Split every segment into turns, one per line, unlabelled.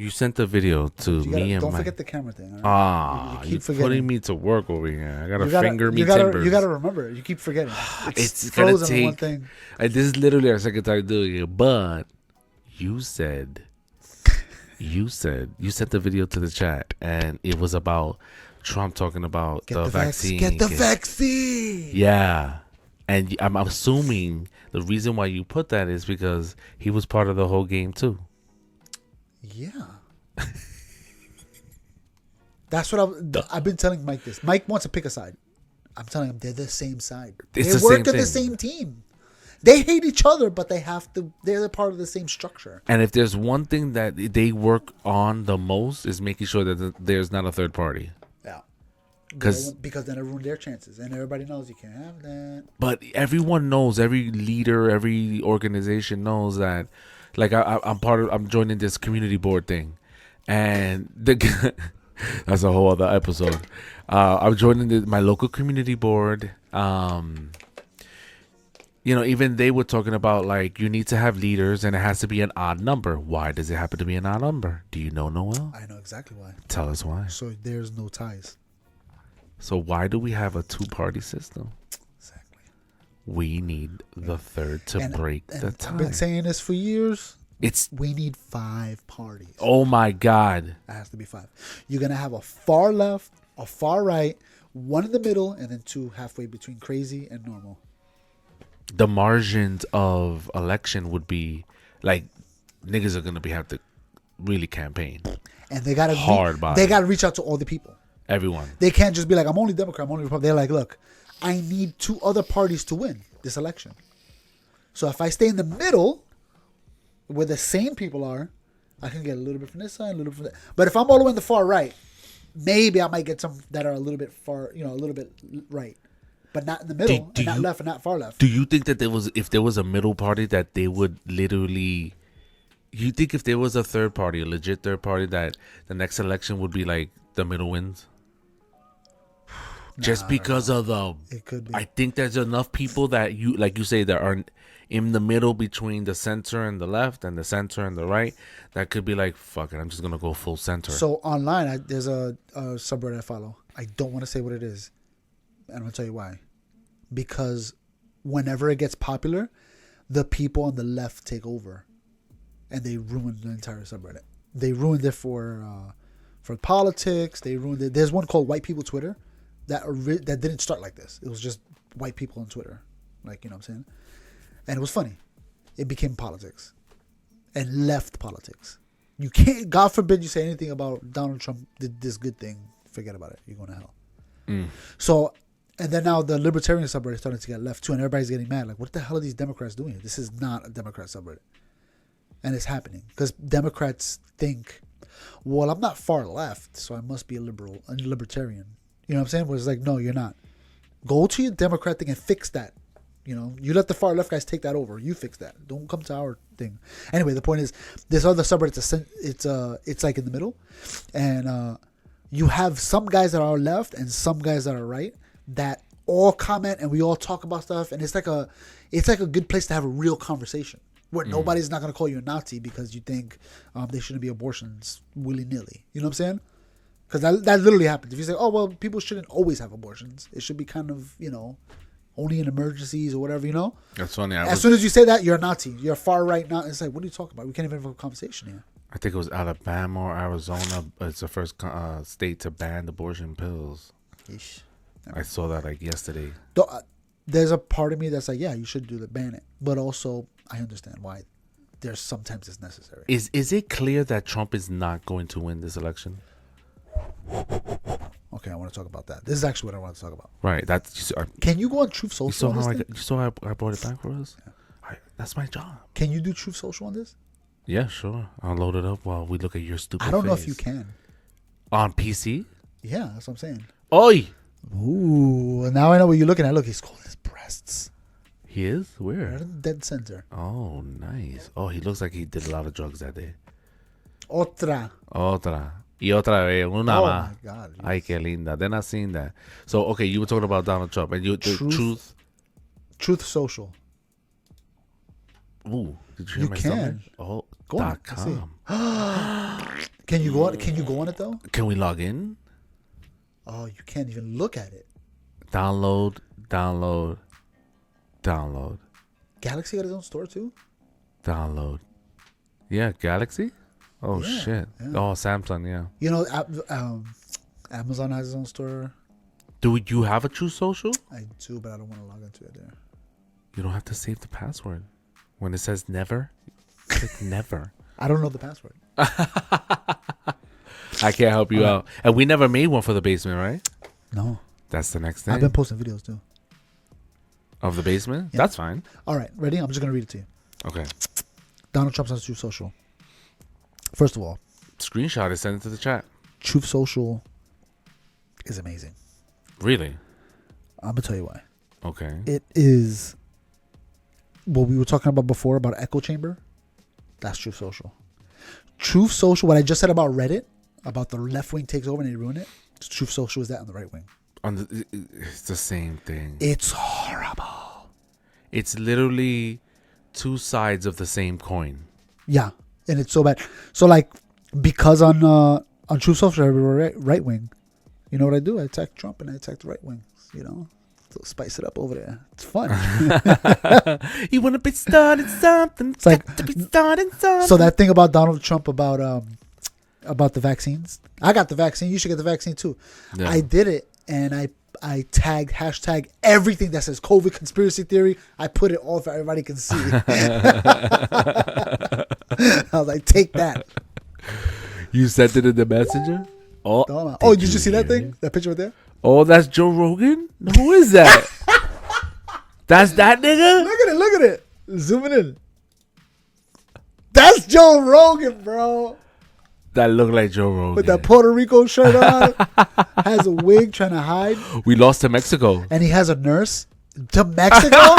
You sent the video to me and
don't
my...
forget the camera thing. Right?
Ah,
you keep
you're putting me to work over here. I gotta finger me timbers.
You gotta remember. You keep forgetting.
It's
frozen
gonna take.
one thing.
This is literally our second time doing it. But you said you sent the video to the chat, and it was about Trump talking about the vaccine.
Get the vaccine.
Yeah, and I'm assuming the reason why you put that is because he was part of the whole game too.
Yeah. That's what I've been telling Mike this. Mike wants to pick a side. I'm telling him they're the same side. They work on the same team. They hate each other, but they're part of the same structure.
And if there's one thing that they work on the most is making sure that there's not a third party.
Yeah.
Because
then it ruined their chances. And everybody knows you can't have that.
But everyone knows, every leader, every organization knows that, like, I'm joining this community board thing. And that's a whole other episode. I'm joining my local community board. Even they were talking about, like, you need to have leaders and it has to be an odd number. Why does it happen to be an odd number? Do you know, Noel?
I know exactly why.
Tell us why.
So there's no ties.
So why do we have a two-party system?
Exactly.
We need the third to break the tie.
I've been saying this for years. We need 5 parties.
Oh my God.
It has to be 5. You're going to have a far left, a far right, one in the middle, and then 2 halfway between crazy and normal.
The margins of election would be like, niggas are going to have to really campaign.
And they got to reach out to all the people.
Everyone.
They can't just be like, I'm only Democrat, I'm only Republican. They're like, look, I need 2 other parties to win this election. So if I stay in the middle, where the same people are, I can get a little bit from this side, a little bit from that. But if I'm all the way in the far right, maybe I might get some that are a little bit far, a little bit right. But not in the middle, and not left, and not far left.
Do you think that if there was a middle party, that they would literally... You think if there was a third party, a legit third party, that the next election would be like the middle wins? Just because of the...
It could be.
I think there's enough people that like you say, that are in the middle between the center and the left and the center and the right, that could be like, fuck it, I'm just going to go full center.
So online, there's a subreddit I follow. I don't want to say what it is. And I'm going to tell you why. Because whenever it gets popular, the people on the left take over. And they ruin the entire subreddit. They ruined it for politics. They ruined it. There's one called White People Twitter that didn't start like this. It was just white people on Twitter. Like, you know what I'm saying? And it was funny. It became politics. And left politics. You can't, God forbid you say anything about Donald Trump did this good thing. Forget about it. You're going to hell. So, and then now the libertarian subreddit is starting to get left too. And everybody's getting mad. Like, what the hell are these Democrats doing? This is not a Democrat subreddit. And it's happening because Democrats think, well, I'm not far left, so I must be a libertarian. You know what I'm saying? Where it's like, no, you're not. Go to your Democrat thing and fix that. You let the far left guys take that over. You fix that. Don't come to our thing. Anyway, the point is, this other subreddit, it's like in the middle, and you have some guys that are left and some guys that are right that all comment and we all talk about stuff, and it's like a good place to have a real conversation. Where nobody's not going to call you a Nazi because you think they shouldn't be abortions willy-nilly. You know what I'm saying? Because that literally happens. If you say, oh, well, people shouldn't always have abortions. It should be kind of, only in emergencies or whatever,
That's funny.
As soon as you say that, you're a Nazi. You're a far right Nazi. It's like, what are you talking about? We can't even have a conversation here.
I think it was Alabama or Arizona. It's the first state to ban abortion pills.
Yeesh.
I saw that like yesterday.
There's a part of me that's like, yeah, you should ban it. But also, I understand why. Sometimes it's necessary.
Is it clear that Trump is not going to win this election?
Okay, I want to talk about that. This is actually what I want to talk about.
Right.
Can you go on Truth Social?
You saw how I brought it back for us? Yeah. That's my job.
Can you do Truth Social on this?
Yeah, sure. I'll load it up while we look at your stupid
I don't know
face.
if you can.
On PC?
Yeah, that's what I'm saying.
Oi!
Ooh, now I know what you're looking at. Look, he's holding his breasts.
He is? Where?
Right in the dead center.
Oh, nice. Oh, he looks like he did a lot of drugs that day.
Otra.
Y otra vez. Una
Oh,
más.
my God. Yes.
Ay, qué linda. They're not seeing that. So, okay, you were talking about Donald Trump. And
Truth Social.
Ooh. Did you hear my
can.
stomach? Oh,
Go on.
Dot
Let's see.
com.
Can you go on? Can you go on it though?
Can we log in?
Oh, you can't even look at it.
Download.
Galaxy got his own store too.
Download. Yeah, Galaxy? Oh,
Yeah,
shit.
yeah.
Oh, Samsung, yeah.
You know, Amazon has its own store.
Do you have a True Social?
I do, but I don't want to log into it there.
You don't have to save the password. When it says never, click never.
I don't know the password.
I can't help you out. And we never made one for the basement, right?
No.
That's the next thing.
I've been posting videos too.
Of the basement?
Yeah.
That's fine.
All right, ready? I'm just going to read it to you.
Okay.
Donald Trump's on Truth Social. First of all,
Screenshot it, send it to the chat.
Truth Social is amazing.
Really?
I'm going to tell you why.
Okay.
It is what we were talking about before about echo chamber. That's Truth Social. Truth Social, what I just said about Reddit, about the left wing takes over and they ruin it. Truth Social is that on the right wing.
It's the same thing.
It's horrible.
It's literally two sides of the same coin.
Yeah, and it's so bad. So like, because on Truth Social, right wing, you know what I do? I attack Trump and I attack the right wing. You know, so spice it up over there. It's fun.
You want to be started something?
It's like
to be started something.
so that thing about Donald Trump about the vaccines. I got the vaccine. You should get the vaccine too.
Yeah.
I did it, and I tagged hashtag everything that says COVID conspiracy theory. I put it all so everybody can see. I was like, take that.
You sent it in the messenger?
Oh, did you see that thing? That picture right there?
Oh, that's Joe Rogan? Who is that? That's that nigga?
Look at it. Zooming in. That's Joe Rogan, bro.
That look like Joe Rogan.
With that Puerto Rico shirt on. Has a wig trying to hide.
We lost to Mexico.
And he has a nurse. To Mexico?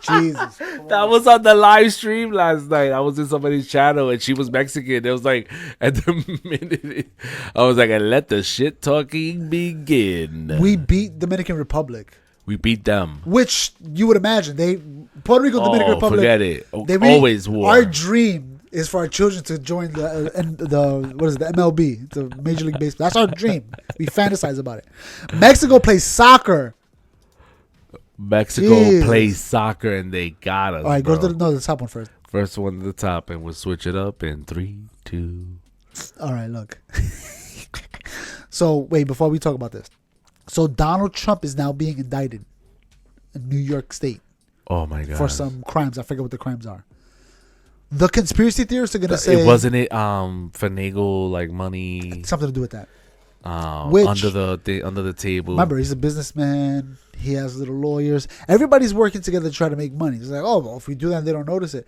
Jesus.
That was on the live stream last night. I was in somebody's channel and she was Mexican. It was like, at the minute, I was like, and let the shit talking begin.
We beat Dominican Republic.
We beat them.
Which you would imagine. Puerto Rico, Dominican Republic.
Forget it.
They
Always war.
Our dream is for our children to join the MLB, the Major League Baseball. That's our dream. We fantasize about it. Mexico plays soccer.
Mexico plays soccer and they got us.
All right,
bro.
go to the top one first.
First one to the top, and we'll switch it up in 3, 2.
All right, look. So wait, before we talk about this, so Donald Trump is now being indicted in New York State.
Oh my god!
For some crimes, I forget what the crimes are. The conspiracy theorists are gonna say
it wasn't finagle like money
something to do with that.
Which, under the table.
Remember, he's a businessman. He has little lawyers. Everybody's working together to try to make money. It's like, oh, well, if we do that, they don't notice it.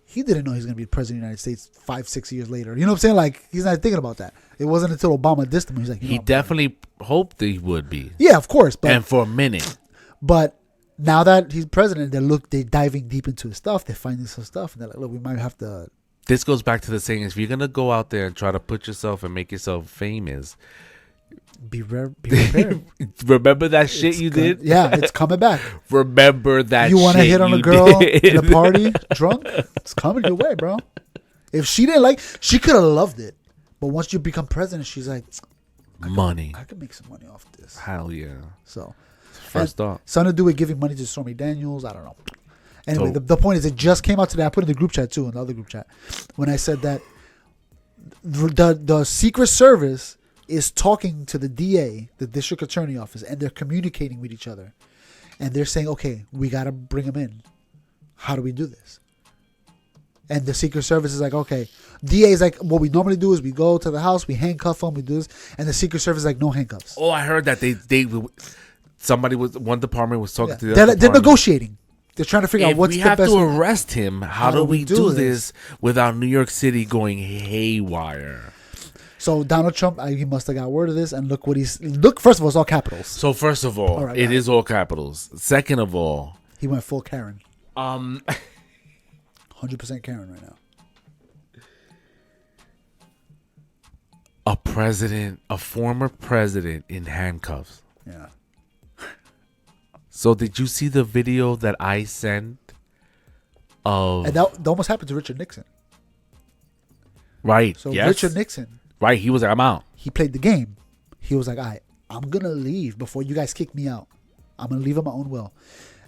He didn't know he was going to be president of the United States 5-6 years later. You know what I'm saying? Like, he's not thinking about that. It wasn't until Obama dissed him. He's like,
he definitely hoped that he would be.
Yeah, of course. But,
and for a minute.
But now that he's president, they're diving deep into his stuff. They're finding some stuff. And they're like, look, we might have to.
This goes back to the saying, if you're going to go out there and try to put yourself and make yourself famous,
be prepared.
Remember that shit you did?
Yeah, it's coming back.
Remember that shit
you want to hit on a girl
did.
in a party drunk? It's coming your way, bro. If she didn't she could have loved it. But once you become president, she's like,
money.
I could make some money off this.
Hell yeah.
So,
first off.
Something to do with giving money to Stormy Daniels. I don't know. Anyway, the point is, it just came out today. I put it in the group chat too, in the other group chat, when I said that the Secret Service is talking to the DA, the district attorney office, and they're communicating with each other. And they're saying, okay, we got to bring him in. How do we do this? And the Secret Service is like, okay. DA is like, what we normally do is we go to the house, we handcuff him, we do this. And the Secret Service is like, no handcuffs.
Oh, I heard that one department was talking to the
other
department.
They're negotiating. They're trying to figure out what's the best.
We have to arrest him. How do we do this without New York City going haywire?
So Donald Trump, he must have got word of this, and look. First of all, it's all capitals.
So first of all, it is all capitals. Second of all,
he went full Karen.
100%
Karen right now.
A former president in handcuffs.
Yeah.
So did you see the video that I sent?
And that almost happened to Richard Nixon.
Right.
So
yes.
Richard Nixon,
Right. He was like, I'm out.
he played the game. He was like, all right, I'm going to leave before you guys kick me out. I'm going to leave on my own will.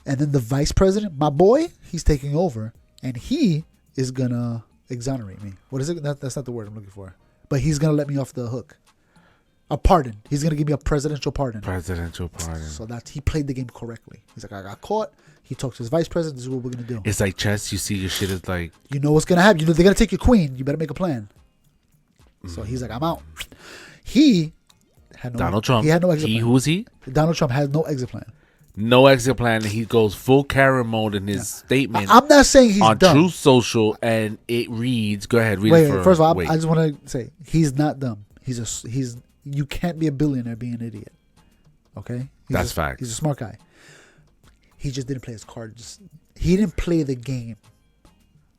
And then the vice president, my boy, he's taking over. And he is going to exonerate me. What is it? That's not the word I'm looking for. But he's going to let me off the hook. A pardon. He's going to give me a presidential pardon.
Presidential pardon.
So that he played the game correctly. He's like, I got caught. He talks to his vice president. This is what we're going to do.
It's like chess. You see your shit is like...
You know what's going to happen. You know they're going to take your queen. You better make a plan. So he's like, I'm out. He had no...
Donald Trump.
He had no exit plan.
Who's he?
Donald Trump had no exit plan.
No exit plan. And he goes full Karen mode in his statement.
I'm not saying he's
on
dumb.
Truth Social, and it reads... Go ahead. Read
Wait,
it for...
first of all,
wait.
I just want to say, he's not dumb. You can't be a billionaire being an idiot. Okay?
That's fact.
He's a smart guy. He just didn't play his cards. He didn't play the game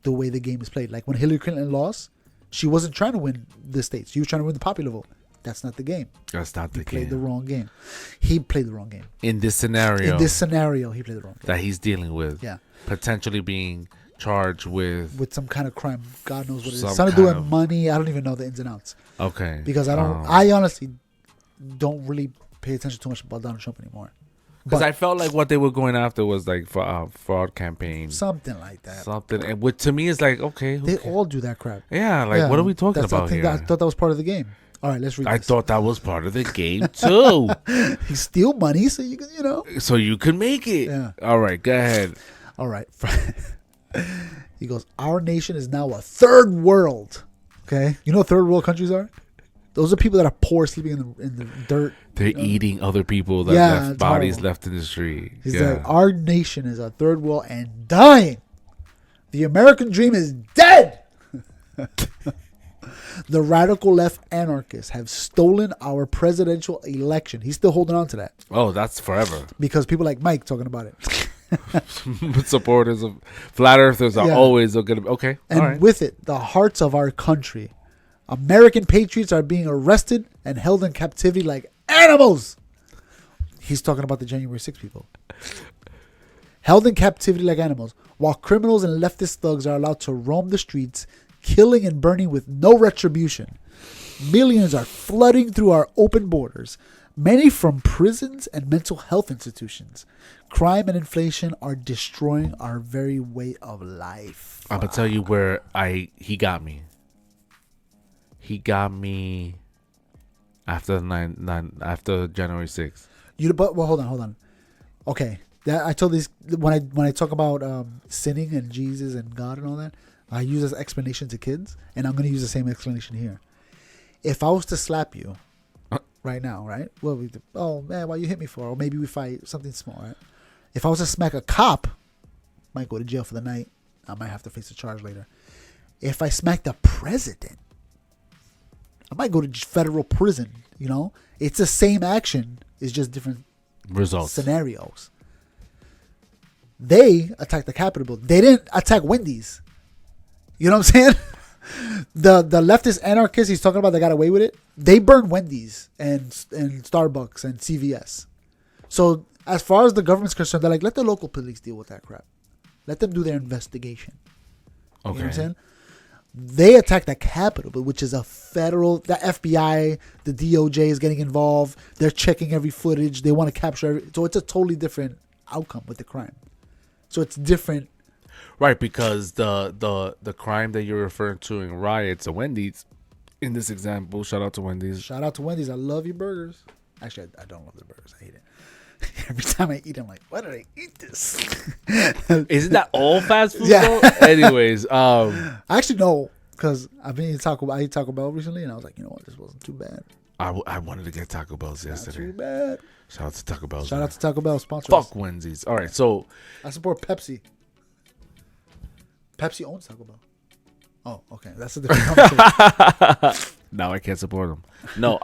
the way the game is played. Like when Hillary Clinton lost, she wasn't trying to win the states. She was trying to win the popular vote. That's not the game.
That's not the
He played
game.
the wrong game. He played the wrong game.
In this scenario...
In this scenario, he played the wrong game.
that he's dealing with.
Yeah.
Potentially being charged with
With some kind of crime. God knows what it is.
Some
Something to do
kind
with
of-
money. I don't even know the ins and outs.
okay.
Because I honestly don't really pay attention too much about Donald Trump anymore.
Because
But
I felt like what they were going after was like for fraud campaign.
something like that.
Something. And what to me is like, okay.
They all do that crap.
yeah, like
Yeah,
what are we talking
I
about here?
I thought that was part of the game. All right, let's read
I
this.
thought that was part of the game too.
He steal money so you can,
So you could make it.
Yeah.
All right, go ahead.
All right. He goes, our nation is now a third world. Okay? You know what third world countries are? Those are people that are poor, sleeping in the dirt.
They're eating other people that
Yeah,
left
it's
bodies
horrible.
left in the street.
He's
yeah.
like, our nation is a third world and dying. The American dream is dead. The radical left anarchists have stolen our presidential election. He's still holding on to that
Oh, that's forever.
because people like Mike talking about it.
Supporters of flat earthers are
Yeah.
always going to okay.
And
all right.
with it, the hearts of our country. American patriots are being arrested and held in captivity like animals. He's talking about the January 6 people. Held in captivity like animals, while criminals and leftist thugs are allowed to roam the streets, killing and burning with no retribution. Millions are flooding through our open borders, many from prisons and mental health institutions. Crime and inflation are destroying our very way of life.
I'm gonna tell you where he got me. He got me after after January 6th.
Well, hold on. Okay, I told these when I talk about sinning and Jesus and God and all that, I use as explanation to kids, and I'm going to use the same explanation here. If I was to slap you right now, right? Well, oh man, why you hit me for? Or maybe we fight something small, right? If I was to smack a cop, might go to jail for the night. I might have to face a charge later. If I smack the president, I might go to federal prison. You know, it's the same action. It's just different
Results.
scenarios. They attacked the Capitol building. They didn't attack Wendy's. You know what I'm saying? The leftist anarchists he's talking about that got away with it. They burned Wendy's and Starbucks and CVS. So as far as the government's concerned, they're like, let the local police deal with that crap. Let them do their investigation.
Okay.
You know what I'm saying? They attacked the Capitol, which is a federal. The FBI, the DOJ is getting involved. They're checking every footage. They want to capture so it's a totally different outcome with the crime. So it's different.
Right, because the crime that you're referring to in riots at Wendy's, in this example, shout out to Wendy's.
Shout out to Wendy's. I love your burgers. Actually, I don't love the burgers. I hate it. Every time I eat, I'm like, why did I eat this?
Isn't that all fast food?
Yeah.
Though? Anyways,
Actually, no, because I've been eating Taco Bell. I ate Taco Bell recently, and I was like, you know what, this wasn't too bad.
I wanted to get Taco Bell's
Not
yesterday.
too bad.
Shout out to Taco Bell's.
Shout out to Taco Bell sponsor.
Fuck
us.
Wendy's. All right, so
I support Pepsi. Pepsi owns Taco Bell. Oh, okay, that's a different conversation.
now I can't support them. No,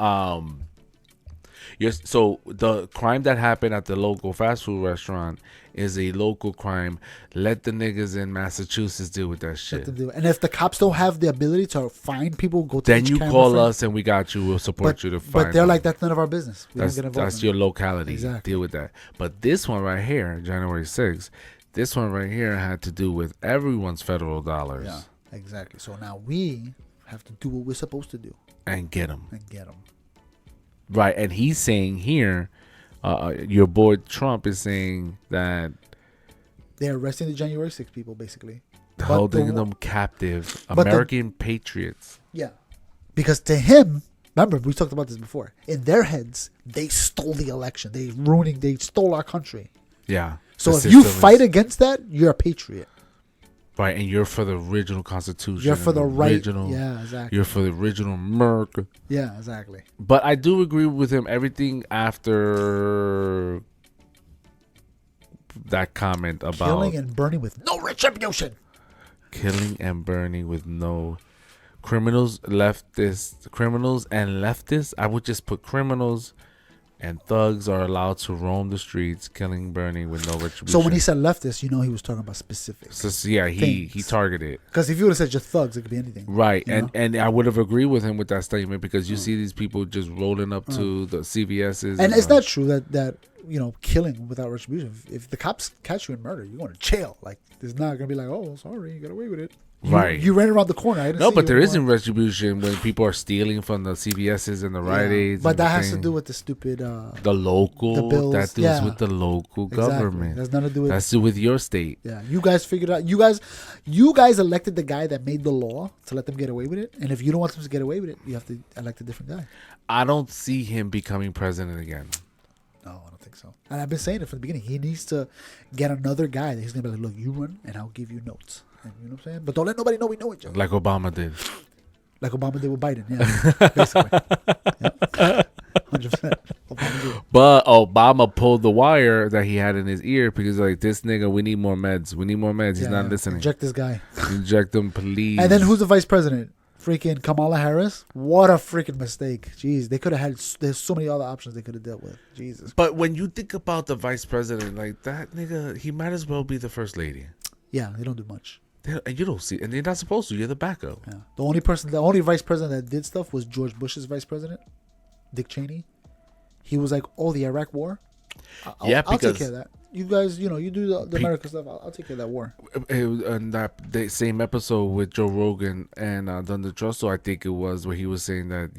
so the crime that happened at the local fast food restaurant is a local crime. Let the niggas in Massachusetts deal with that
Let
shit.
them do it. And if the cops don't have the ability to find people, go to
Then
each
you
camera
call
frame.
us and we got you. We'll support
But,
you to find.
but they're
them.
like, that's none of our business. We
That's
don't get involved.
that's
in
your
it.
locality.
Exactly.
Deal with that. But this one right here, January 6th, this one right here had to do with everyone's federal dollars.
Yeah, exactly. So now we have to do what we're supposed to do
and get him. Right, and he's saying here, your boy Trump is saying that
they're arresting the January 6th people, basically.
Holding them captive. American patriots.
Yeah. Because to him, remember, we talked about this before. In their heads, they stole the election. They stole our country.
Yeah.
So if you fight against that, you're a patriot.
Right, and you're for the original Constitution.
You're for the
original,
right. Yeah, exactly.
You're for the original America.
Yeah, exactly.
But I do agree with him. Everything after that comment about
killing and burning with no retribution.
Killing and burning with no criminals and leftists. I would just put criminals and thugs are allowed to roam the streets, killing, burning with no retribution.
So when he said leftist, he was talking about specifics.
So yeah, he targeted.
Because if you would have said just thugs, it could be anything.
Right, and I would have agreed with him with that statement because you see these people just rolling up to the CVS's.
And it's not true that killing without retribution. If the cops catch you in murder, you're going to jail. Like, there's not going to be like, oh, sorry, you got away with it. You ran around the corner.
But there isn't retribution when people are stealing from the CVS's and the Rite Aids.
But that has to do with the stupid...
the local. The bills. That deals with the local government.
That's nothing to do with...
That's to do with your state.
Yeah. You guys figured out... You guys elected the guy that made the law to let them get away with it. And if you don't want them to get away with it, you have to elect a different guy.
I don't see him becoming president again.
No, I don't think so. And I've been saying it from the beginning. He needs to get another guy that he's going to be like, look, you run and I'll give you notes. And you know what I'm saying? But don't let nobody know we know each other.
Like Obama did.
Like Obama did with Biden, yeah. Basically. Yeah. 100%. Obama did.
But Obama pulled the wire that he had in his ear because like, this nigga, we need more meds. We need more meds. He's not listening.
Inject this guy.
Inject him, please.
And then who's the vice president? Freaking Kamala Harris. What a freaking mistake. Jeez, they could have had... There's so many other options they could have dealt with. Jesus.
But when you think about the vice president, like that nigga, he might as well be the first lady.
Yeah, they don't do much.
And you don't see, and you're not supposed to. You're the backup.
Yeah. The only vice president that did stuff was George Bush's vice president, Dick Cheney. He was like, "Oh, the Iraq War. I'll take care of that. You guys, you do the America stuff. I'll take care of that war."
And the same episode with Joe Rogan and Thunder Trussell, I think it was, where he was saying that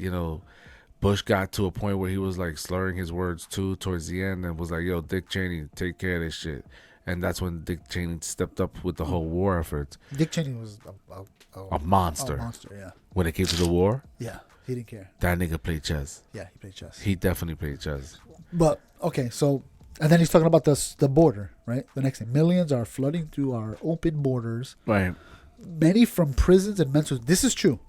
Bush got to a point where he was like slurring his words too towards the end, and was like, "Yo, Dick Cheney, take care of this shit." And that's when Dick Cheney stepped up with the whole war effort.
Dick Cheney was
a monster.
A monster, yeah.
When it came to the war?
Yeah, he didn't care.
That nigga played chess.
Yeah, he played chess.
He definitely played chess.
But, okay, so... And then he's talking about the border, right? The next thing. Millions are flooding through our open borders.
Right.
Many from prisons and mental... This is true.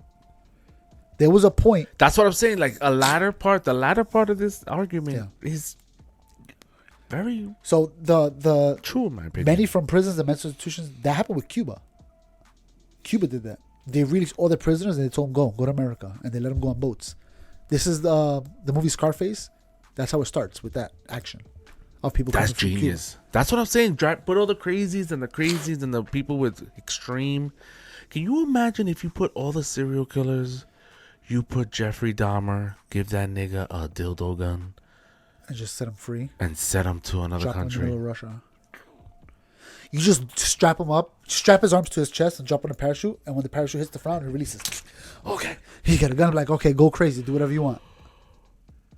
There was a point...
That's what I'm saying. Like, the latter part of this argument is... very
the
true in my opinion.
Many from prisons and mental institutions. That happened with Cuba. Cuba did that. They released all their prisoners and they told them go to America, and they let them go on boats. This is the movie Scarface. That's how it starts, with that action of people.
That's genius. That's what I'm saying. Put all the crazies and the people with extreme. Can you imagine if you put all the serial killers? You put Jeffrey Dahmer, give that nigga a dildo gun.
And just set him free.
And set him to another country.
Him in the middle of Russia. You just strap him up, strap his arms to his chest, and jump on a parachute. And when the parachute hits the ground, it releases. Okay. He got a gun. I'm like, okay, go crazy, do whatever you want.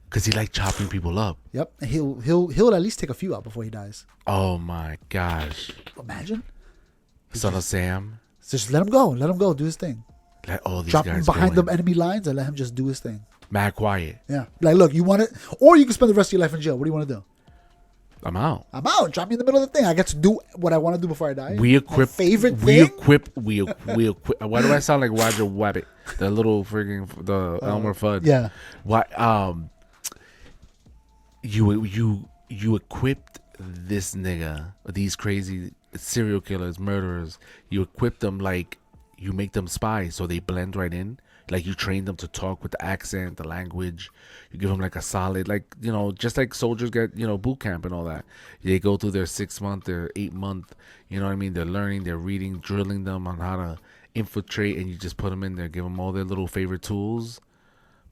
Because he like chopping people up.
Yep. And he'll at least take a few out before he dies.
Oh my gosh.
Imagine.
Son of Sam.
Just let him go. Let him go. Do his thing.
Let all these
Drop
guys
him behind the enemy lines and let him just do his thing.
Mad quiet.
Yeah. Like, look, you want it, or you can spend the rest of your life in jail. What do you want to do?
I'm out.
Drop me in the middle of the thing. I get to do what I want to do before I die.
We equip.
My favorite thing.
We equip. Why do I sound like Roger Rabbit? The little frigging Elmer Fudd.
Yeah.
Why? You equipped this nigga, these crazy serial killers, murderers. You equip them like you make them spies, so they blend right in. Like, you train them to talk with the accent, the language. You give them like a solid, like, just like soldiers get, boot camp and all that. They go through their 6 month, their 8 month, you know what I mean? They're learning, they're reading, drilling them on how to infiltrate, and you just put them in there, give them all their little favorite tools,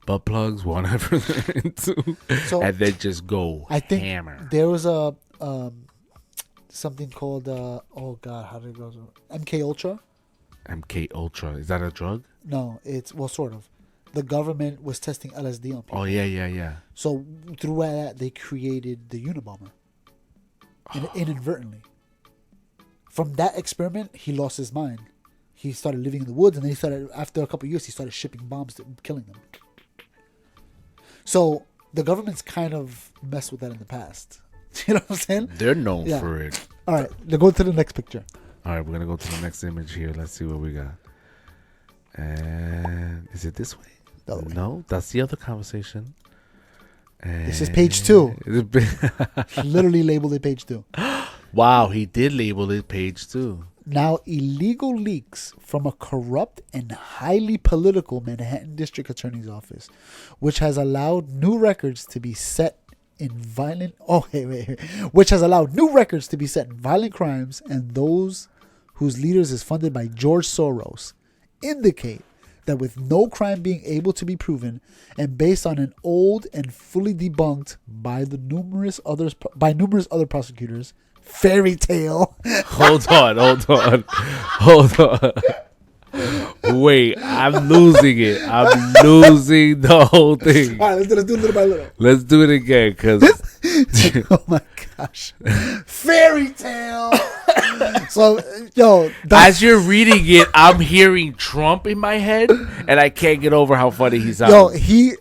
butt plugs, whatever they're into, and then just go hammer.
There was a something called, how did it go? MK Ultra.
MK Ultra. Is that a drug?
No, it's well, sort of. The government was testing LSD on people.
Oh yeah.
So through that, they created the Unabomber inadvertently. From that experiment, he lost his mind. He started living in the woods, and then he started. After a couple of years, he started shipping bombs, killing them. So the government's kind of messed with that in the past. You know what I'm saying?
They're known for it.
All right, let's go to the next picture.
All right, we're gonna go to the next image here. Let's see what we got. And is it this way? No, that's the other conversation. And
this is page 2. Literally labeled it page 2.
Wow, he did label it page 2.
Now, illegal leaks from a corrupt and highly political Manhattan District Attorney's Office, which has allowed new records to be set in violent. Which has allowed new records to be set in violent crimes, and those whose leaders is funded by George Soros, indicate that with no crime being able to be proven, and based on an old and fully debunked by numerous other prosecutors fairy tale.
Hold on. Wait, I'm losing it. I'm losing the whole thing.
All right, let's do it little by little.
Let's do it again, because
oh my gosh, fairy tale. So, yo,
as you're reading it, I'm hearing Trump in my head, and I can't get over how funny he sounds.
Yo,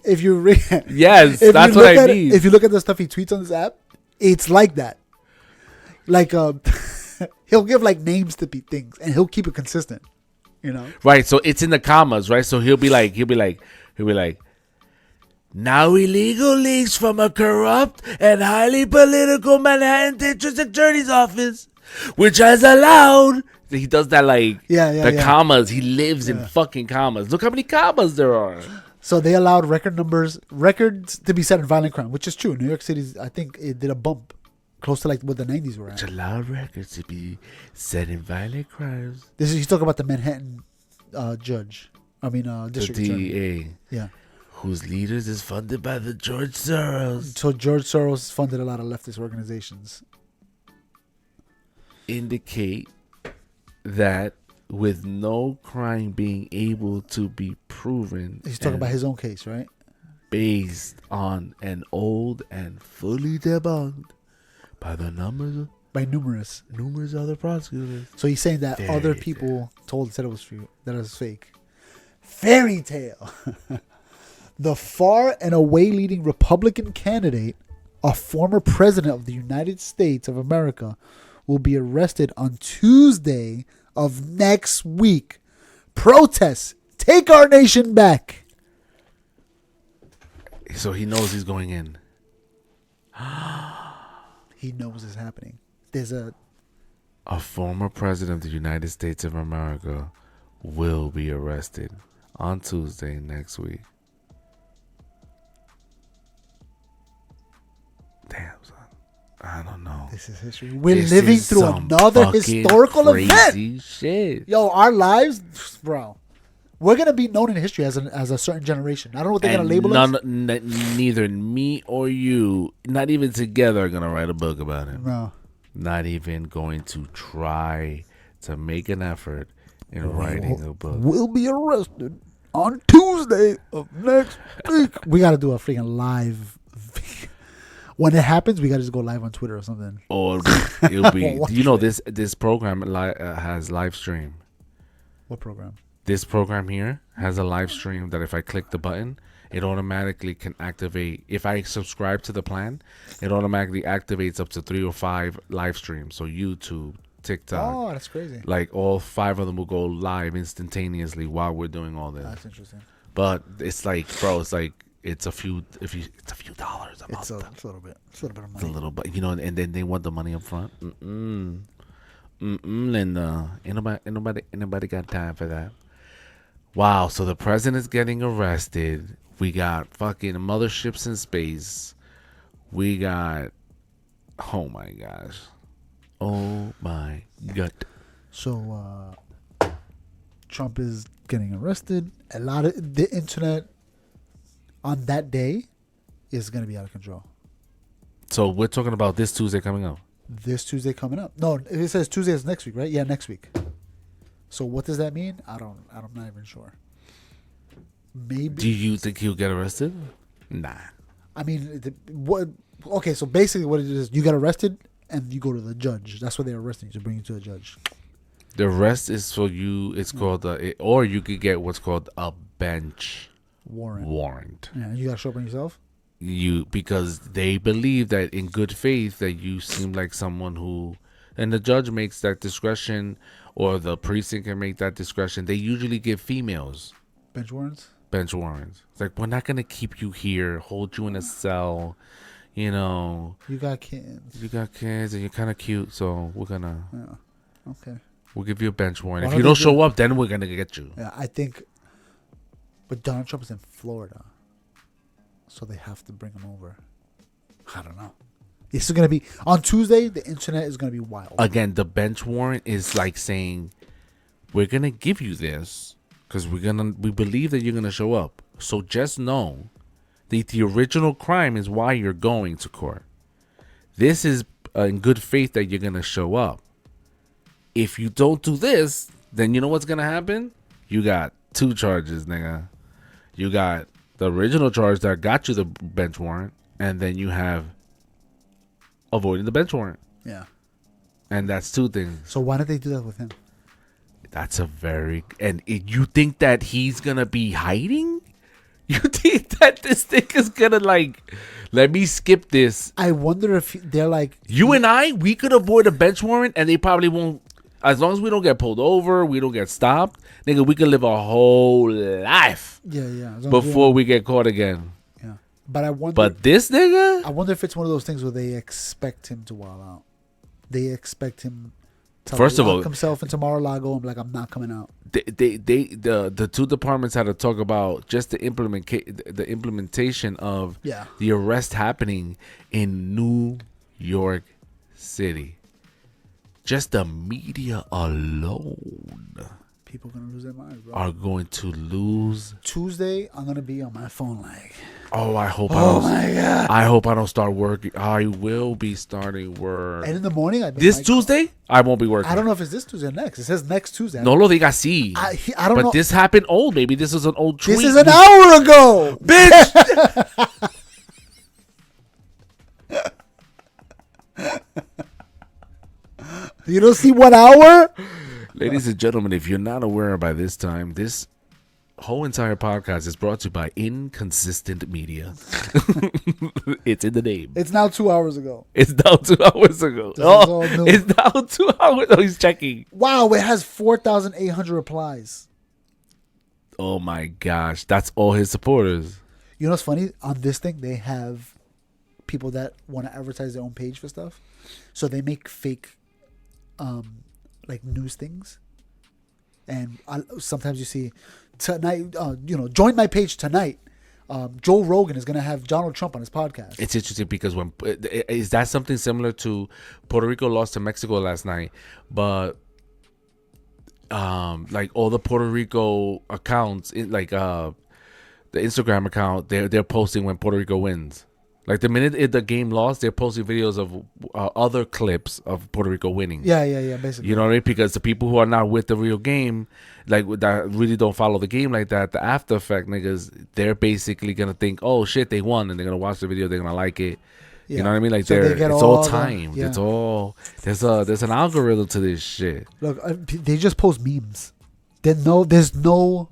if you read,
yes, that's what I mean.
If you look at the stuff he tweets on this app, it's like that. Like, he'll give like names to things, and he'll keep it consistent. You know,
right? So it's in the commas, right? So he'll be like, now illegal leaks from a corrupt and highly political Manhattan District Attorney's Office, which has allowed. He does that like the commas. He lives in fucking commas. Look how many commas there are.
So they allowed records to be set in violent crime, which is true. New York City, I think it did a bump close to like what the 90s were at.
Which allowed records to be set in violent crimes.
He's talking about the Manhattan judge. I mean, district attorney.
DEA.
Yeah.
Whose leaders is funded by the George Soros.
So George Soros funded a lot of leftist organizations.
Indicate that with no crime being able to be proven.
He's talking about his own case, right?
Based on an old and fully debunked by numerous other prosecutors.
So he's saying that other people said it was fake. Fairy tale. The far and away leading Republican candidate, a former president of the United States of America, will be arrested on Tuesday of next week. Protests, take our nation back.
So he knows he's going in.
He knows it's happening. There's a
former president of the United States of America will be arrested on Tuesday next week. Damn, son. I don't know.
This is history. We're living through another historical event.
Shit.
Yo, our lives, bro. We're gonna be known in history as a certain generation. I don't know what they're gonna label us.
Neither me or you, not even together, are gonna write a book about it.
No.
Not even going to try to make an effort in writing a book.
We'll be arrested on Tuesday of next week. We gotta do a freaking live. When it happens, we gotta just go live on Twitter or something.
Or it'll be. This program has live stream.
What program?
This program here has a live stream that if I click the button, it automatically can activate. If I subscribe to the plan, it automatically activates up to 3 or 5 live streams. So YouTube, TikTok.
Oh, that's crazy.
Like all 5 of them will go live instantaneously while we're doing all this.
That's interesting.
But it's like, bro, it's a few dollars a month.
It's a little bit. It's a little bit of money.
It's a little bit, and then they want the money up front. Linda, ain't nobody got time for that. Wow, so the president's getting arrested. We got fucking motherships in space. We got, oh my gosh. Oh my God.
So, Trump is getting arrested. A lot of the internet on that day is going to be out of control.
So we're talking about this Tuesday coming up.
This Tuesday coming up. No, it says Tuesday is next week, right? Yeah, next week. So what does that mean? I'm not even sure. Maybe.
Do you think he'll get arrested? Nah.
I mean, what? Okay, so basically, what it is, you get arrested and you go to the judge. That's why they're arresting you, to bring you to a judge.
The arrest is for you. It's called, or you could get what's called a bench warrant.
Yeah, you gotta show up on yourself.
Because they believe that in good faith that you seem like someone who, and the judge makes that discretion, or the precinct can make that discretion. They usually give females
Bench warrants.
It's like, we're not gonna keep you here, hold you in a cell. You know,
You got kids.
and you're kind of cute, so we're gonna.
Yeah. Okay.
We'll give you a bench warrant.
Why
If you
don't
don't
they
show up, then we're gonna get you.
Yeah, I think. But Donald Trump is in Florida, so they have to bring him over. I don't know. This is gonna be on Tuesday. The internet is gonna be wild.
Again, the bench warrant is like saying, we're gonna give you this because we believe that you're gonna show up. So just know that the original crime is why you're going to court. This is in good faith that you're gonna show up. If you don't do this, then you know what's gonna happen? You got 2 charges, nigga. You got the original charge that got you the bench warrant, and then you have avoiding the bench warrant.
Yeah.
And that's 2 things.
So why did they do that with him?
That's a very... And you think that he's gonna be hiding? You think that this thing is gonna like... Let me skip this.
I wonder if they're like...
You and I, we could avoid a bench warrant, and they probably won't... As long as we don't get pulled over, we don't get stopped, nigga, we could live a whole life before we get caught again.
Yeah. But I wonder...
But this nigga?
I wonder if it's one of those things where they expect him to wild out. They expect him to
First of all,
lock himself into Mar-a-Lago and be like, I'm not coming out.
The 2 departments had to talk about just the implementation of the arrest happening in New York City. Just the media alone,
people are gonna lose their minds, bro.
Are going to lose.
Tuesday, I'm gonna be on my phone like.
Oh, I hope.
Oh my god!
I hope I don't start working. I will be starting work.
And in the morning,
this Tuesday, I won't be working.
I don't know if it's this Tuesday or next. It says next Tuesday.
No, lo diga sí.
I don't know.
But this happened old. Maybe this is an old tweet.
This is an hour ago,
bitch.
You don't see 1 hour?
Ladies and gentlemen, if you're not aware by this time, this whole entire podcast is brought to you by Inconsistent Media. It's in the name.
It's now 2 hours ago.
It's now 2 hours ago. It's now 2 hours. Oh, he's checking.
Wow, it has 4,800 replies.
Oh my gosh. That's all his supporters.
You know what's funny? On this thing, they have people that want to advertise their own page for stuff. So they make fake like news things, and sometimes you see tonight. Join my page tonight. Joe Rogan is gonna have Donald Trump on his podcast.
It's interesting because is that something similar to Puerto Rico lost to Mexico last night, but like all the Puerto Rico accounts, the Instagram account, they're posting when Puerto Rico wins. Like the minute the game lost, they're posting videos of other clips of Puerto Rico winning.
Yeah, basically.
You know what I mean? Because the people who are not with the real game, like that really don't follow the game like that, the after effect niggas, they're basically going to think, oh shit, they won. And they're going to watch the video. They're going to like it. Yeah. You know what I mean? Like so it's all timed. It's all, there's an algorithm to this shit.
Look, they just post memes. There's no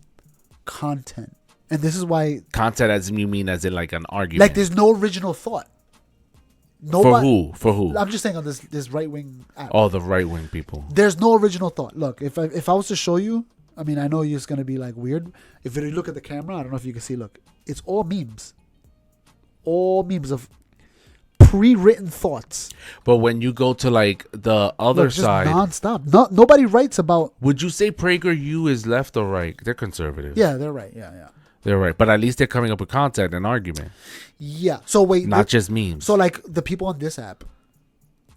content. And this is why...
Content as you mean as in like an argument.
Like there's no original thought.
Nobody, For who?
I'm just saying on this right-wing app.
Oh, the right-wing people.
There's no original thought. Look, if I was to show you, I mean, I know it's going to be like weird. If you look at the camera, I don't know if you can see, look. It's all memes. All memes of pre-written thoughts.
But when you go to like the other side...
non-stop. Nobody writes about...
Would you say PragerU is left or right? They're conservative.
Yeah, they're right. Yeah.
They're right. But at least they're coming up with content and argument.
Yeah. So wait.
Not just memes.
So like the people on this app,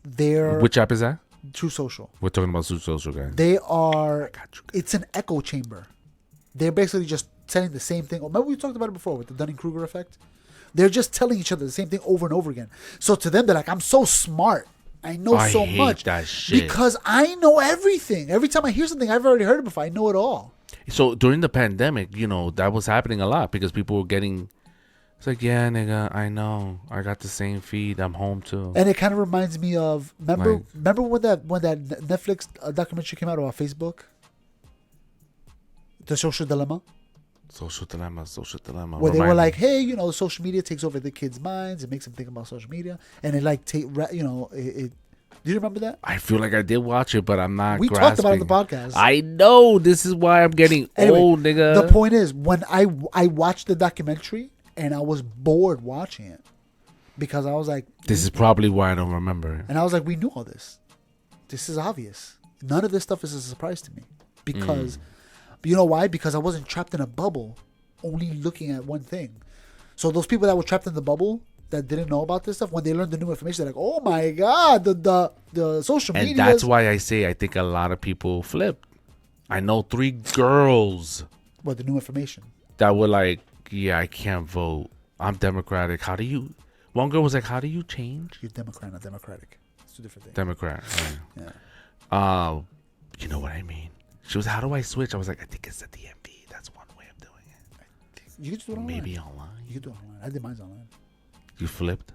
they're...
Which app is that?
True Social.
We're talking about True Social, guys.
They are... It's an echo chamber. They're basically just saying the same thing. Remember we talked about it before with the Dunning-Kruger effect? They're just telling each other the same thing over and over again. So to them, they're like, I'm so smart. I know so much.
That shit.
Because I know everything. Every time I hear something, I've already heard it before. I know it all.
So during the pandemic, that was happening a lot because people were getting. It's like, yeah, nigga, I know. I got the same feed. I'm home too.
And it kind of reminds me of remember
Like-
when that Netflix documentary came out about Facebook, The Social Dilemma,
Social dilemma.
where they were
Remind me.
like, hey, social media takes over the kids' minds. It makes them think about social media, and it like it. Do you remember that?
I feel like I did watch it, but I'm not.
We
grasping.
talked about it on the podcast.
I know. This is why I'm getting
Anyway,
old, nigga.
The point is, when I watched the documentary and I was bored watching it because I was like,
This is probably why I don't remember.
and I was like, we knew all this. This is obvious. None of this stuff is a surprise to me because, you know why? Because I wasn't trapped in a bubble, only looking at one thing. So those people that were trapped in the bubble that didn't know about this stuff, when they learned the new information, they're like, oh my god, the social media.
And that's why I say I think a lot of people flipped. I know 3 girls
What, the new information?
that were like, yeah, I can't vote. I'm Democratic. How do you? One girl was like, how do you change?
You're Democrat, not Democratic. It's two different things.
Democrat.
Yeah.
You know what I mean? She was, how do I switch? I was like, I think it's the DMV. That's one way of doing it.
You can do it online.
Maybe online.
You can do it online. I did mine online.
You flipped?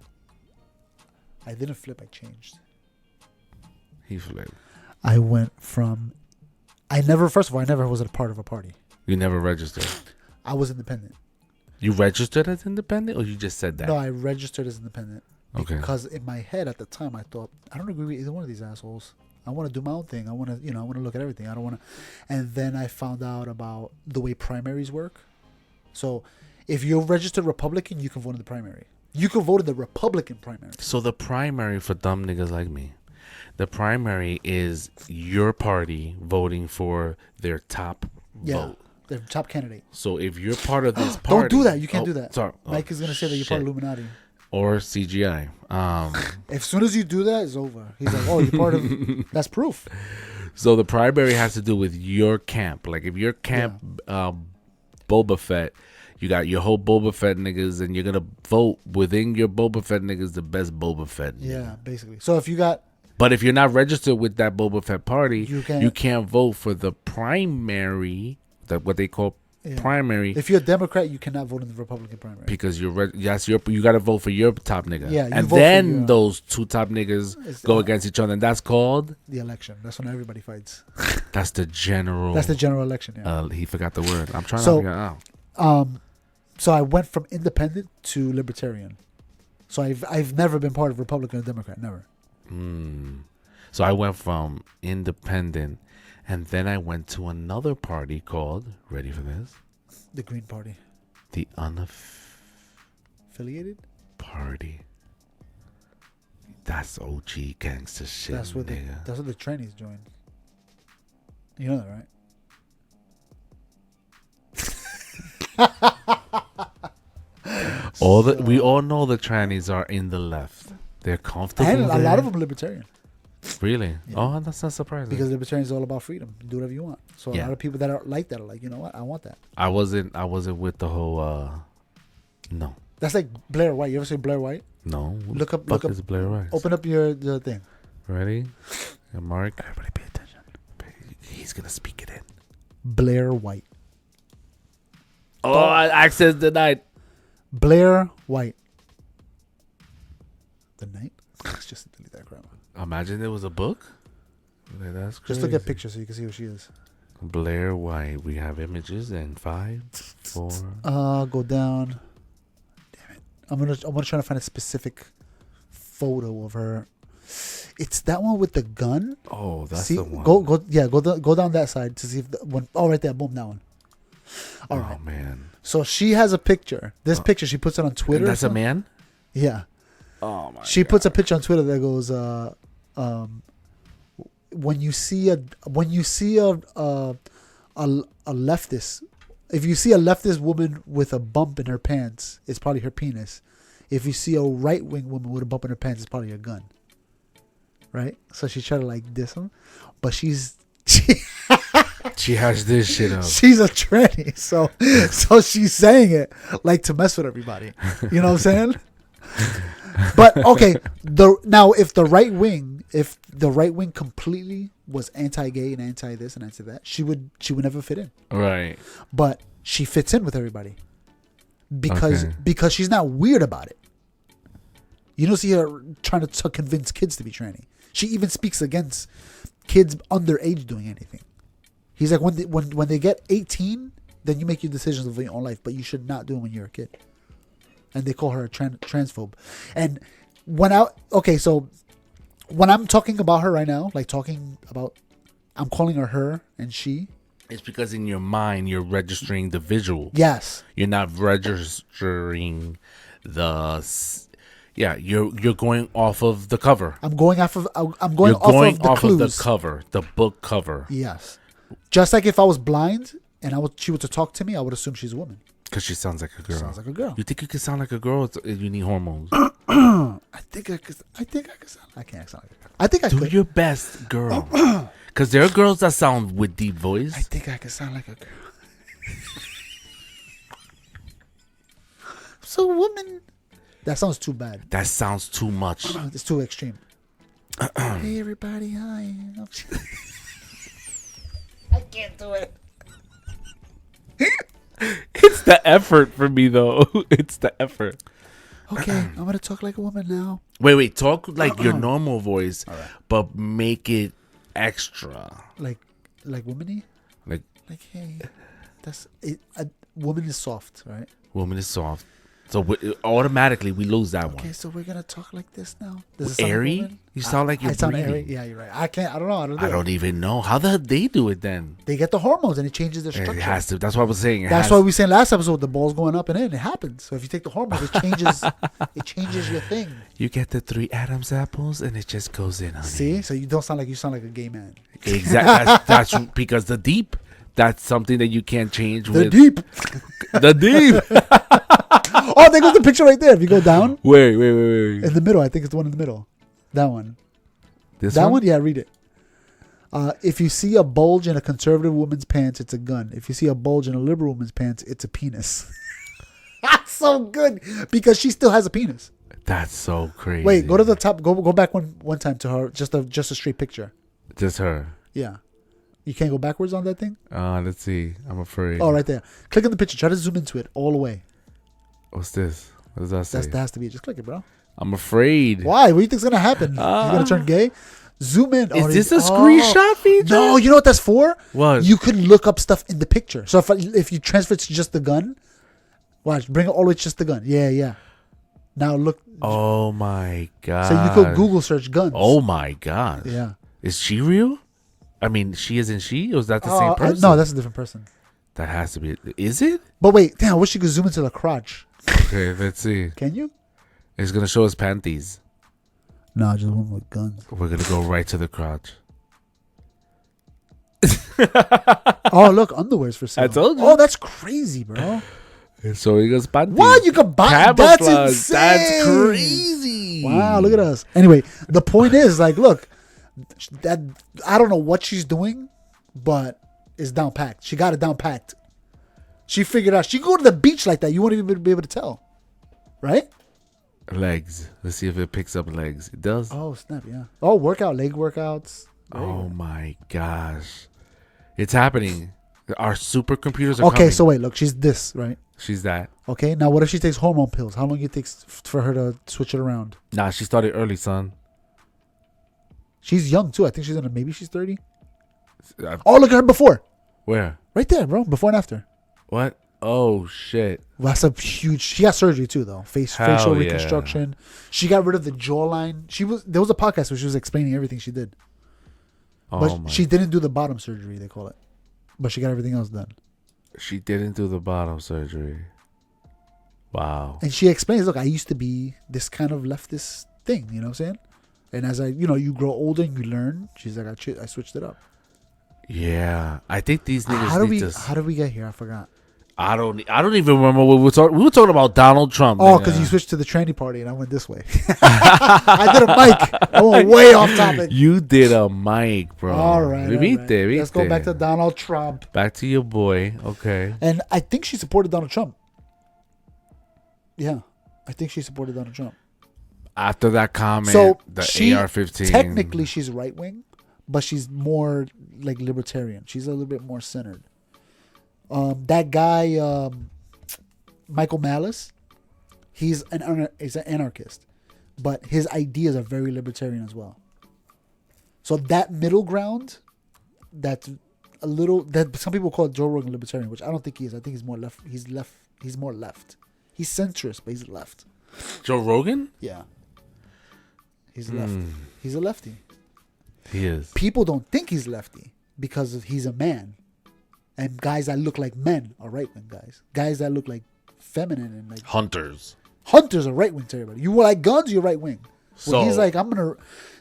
I didn't flip. I changed.
He flipped.
I went from. First of all, I never was a part of a party.
You never registered.
I was independent.
You registered as independent, or you just said that?
No, I registered as independent.
Okay.
Because in my head at the time, I thought, I don't agree with either one of these assholes. I want to do my own thing. I want to, I want to look at everything. I don't want to. And then I found out about the way primaries work. So if you're registered Republican, you can vote in the primary. You can vote in the Republican primary.
So the primary for dumb niggas like me, the primary is your party voting for their top vote.
The top candidate.
So if you're part of this party,
Don't do that. You can't do that.
Sorry.
Mike is going to say that you're part of
shit.
Illuminati.
Or CGI.
As soon as you do that, it's over. He's like, oh, you're part of... That's proof.
So the primary has to do with your camp. Like if your camp, Boba Fett, you got your whole Boba Fett niggas, and you're gonna vote within your Boba Fett niggas the best Boba Fett.
Yeah, basically. So if you got...
But if you're not registered with that Boba Fett party,
You can't-
vote for the primary, what they call primary,
If you're a Democrat, you cannot vote in the Republican primary.
because you got to vote for your top nigga.
Yeah, you
and
vote for
then
your-
those 2 top niggas go against each other, and that's called.
The election. That's when everybody fights.
That's the general.
That's the general election, yeah.
He forgot the word. I'm trying
So-
to figure it out.
So I went from independent to libertarian. So I've never been part of Republican or Democrat, never.
So I went from independent, and then I went to another party called, ready for this?
The Green Party.
The
Affiliated?
Party. That's OG gangster shit,
That's what
nigga.
that's what the trannies joined. You know that, right?
We all know the trannies are in the left. They're comfortable.
And a
there.
lot of them libertarian.
Really?
Yeah.
Oh, that's not surprising.
Because libertarian is all about freedom. Do whatever you want. So a
Yeah.
lot of people that are like that are like, you know what? I want that.
I wasn't with the whole. No.
That's like Blair White. You ever say Blair White?
No. Who
Look
the
up-
fuck
look up-
is Blair Rice?
Open up the thing.
Ready? And Mark.
Everybody pay attention.
He's gonna speak it in.
Blair White.
Oh, access denied.
Blair White. The night? Let's just delete that crap.
Imagine it was a book. Like, that's crazy.
Just look at pictures so you can see who she is.
Blair White. We have images in 5, 4.
Go down. Damn it. I'm gonna try to find a specific photo of her. It's that one with the gun.
Oh, that's
See,
the one.
go down that side to see if the one. Oh, right there, boom, that one. All
oh
right.
man.
So she has a picture. This picture she puts it on Twitter.
And that's a man.
Yeah.
Oh my.
She puts a picture on Twitter that goes, when you see a leftist, if you see a leftist woman with a bump in her pants, it's probably her penis. If you see a right wing woman with a bump in her pants, it's probably her gun. Right? So she tried to like diss him, but she
has this shit up.
she's a tranny, so she's saying it like to mess with everybody. You know what I'm saying? But okay, now if the right wing if the right wing completely was anti-gay and anti this and anti that, she would never fit in.
Right.
But she fits in with everybody because
Okay.
because she's not weird about it. You don't see her trying to convince kids to be tranny. She even speaks against kids underage doing anything. He's like, when they get 18, then you make your decisions of your own life, but you should not do it when you're a kid. And they call her a transphobe. And so when I'm talking about her right now, like I'm calling her and she.
It's because in your mind you're registering the visual.
Yes.
You're not registering you're going off of the cover.
I'm going off of the clues.
Of the cover, the book cover.
Yes. Just like if I was blind and she were to talk to me, I would assume she's a woman.
Because she sounds like a girl.
Sounds like a girl.
You think you can sound like a girl? You need hormones.
I think I could sound. I can't sound like a girl. I think I
Do
could.
your best, girl. Because there are girls that sound with deep voice.
I think I could sound like a girl. So, woman. That sounds too bad.
That sounds too much.
It's too extreme. Hey, everybody. Hi. I can't do it.
It's the effort for me, though. It's the effort.
Okay, I'm going to talk like a woman now.
Wait. Talk like your normal voice,
All right.
but make it extra.
Like womany?
Like,
Hey, that's it. A woman is soft, right?
woman is soft. So automatically we lose that
Okay,
one.
so we're gonna talk like this now. Does it sound like a
Airy?
woman?
You sound like you're
I sound
breathing.
airy. Yeah, you're right. I can't. I don't know.
I don't even know. How the hell they do it then?
They get the hormones and it changes their
It
structure.
has to. That's what I was saying.
That's why we said last episode the ball's going up and in. It happens. So if you take the hormones, it changes. It changes your thing.
You get the 3 Adam's apples and it just goes in, honey.
See, so you don't sound like you sound like a gay man.
Exactly. That's because the deep. That's something that you can't change
The
with
deep.
the deep.
Oh, there goes the picture right there. If you go down
Wait.
in the middle, I think it's the one in the middle. That one.
This
That
one?
one? Yeah, read it. If you see a bulge in a conservative woman's pants, it's a gun. If you see a bulge in a liberal woman's pants, it's a penis. That's so good because she still has a penis.
That's so crazy.
Wait, go to the top. Go back one time to her. Just a straight picture.
Just her.
Yeah. You can't go backwards on that thing?
Let's see. I'm afraid.
Oh, right there. Click on the picture. Try to zoom into it all the way.
What's this? What does that say?
That has to be it. Just click it, bro.
I'm afraid.
Why? What do you think's going to happen? You're going to turn gay? Zoom in.
Is this a screenshot feature?
No, you know what that's for?
What?
You could look up stuff in the picture. So if you transfer it to just the gun, watch, bring it all the way to just the gun. Yeah. Now look.
Oh my god.
So you could Google search guns.
Oh my god.
Yeah.
Is she real? I mean, she isn't she? Or is that the same person?
No, that's a different person.
That has to be. Is it?
But wait, damn, I wish you could zoom into the crotch.
Okay, let's see.
Can you?
It's gonna show us panties.
No, just one with guns.
We're gonna go right to the crotch.
Oh, look, underwear's for sale.
I told you.
Oh, that's crazy, bro.
So he goes panties.
What? You can buy that's
Camouflage.
insane.
That's crazy.
Wow, look at us. Anyway, the point is, like, look, that I don't know what she's doing, but it's down packed. She got it down packed. She figured out she can go to the beach like that. You won't even be able to tell, right?
Legs. Let's see if it picks up legs. It does.
Oh snap! Yeah. Oh, leg workouts.
Oh my gosh, it's happening. Our supercomputers are
Okay,
coming.
so wait, look, she's this, right?
She's that.
Okay, now what if she takes hormone pills? How long it takes for her to switch it around?
Nah, she started early, son.
She's young too. I think maybe she's 30. Oh, look at her before.
Where?
Right there, bro. Before and after.
What? Oh shit.
Well, that's a huge. She got surgery too, though. Facial
yeah.
reconstruction. She got rid of the jawline. There was a podcast where she was explaining everything she did, but she didn't do the bottom surgery. They call it, but she got everything else done.
She didn't do the bottom surgery. Wow.
And she explains, look, I used to be this kind of leftist thing. You know what I'm saying? And as you grow older and you learn, she's like, I switched it up.
Yeah, I think these niggas
How did we get here? I forgot.
I don't even remember what we were talking. We were talking about Donald Trump.
Oh, because you switched to the tranny party and I went this way. I did a mic. I went way off topic.
You did a mic, bro.
All right. Let's go back to
to
Donald Trump.
back to your boy. Okay.
And I think she supported Donald Trump. Yeah, I think she supported Donald Trump.
after that comment,
So
the
she
AR-15.
technically she's right wing, but she's more like libertarian. She's a little bit more centered. That guy, Michael Malice, he's an anarchist, but his ideas are very libertarian as well. So that middle ground, that's a little that some people call Joe Rogan libertarian, which I don't think he is. I think he's more left. He's left. He's more left. He's centrist, but he's left.
Joe Rogan?
Yeah. He's left. He's a lefty.
He is.
People don't think he's lefty because he's a man. And guys that look like men are right wing guys. Guys that look like feminine and like
Hunters
are right wing to everybody. You like guns, you're right wing.
So
he's like, I'm gonna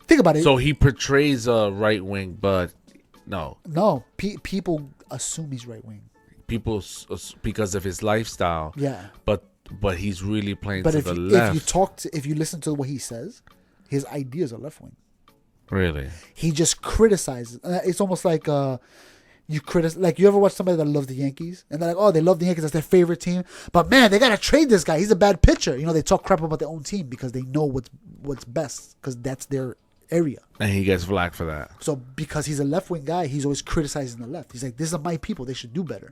think about it.
So he portrays a right wing, but no.
People assume he's right wing.
People because of his lifestyle.
Yeah.
But he's really playing to the left.
If you listen to what he says, his ideas are left wing.
Really?
He just criticizes. It's almost like you criticize. Like, you ever watch somebody that loves the Yankees and they're like, oh, they love the Yankees, that's their favorite team, but man, they gotta trade this guy. He's a bad pitcher. You know, they talk crap about their own team because they know what's best because that's their area. And
he gets flack for that.
So because he's a left wing guy, he's always criticizing the left. He's like, these are my people. They should do better.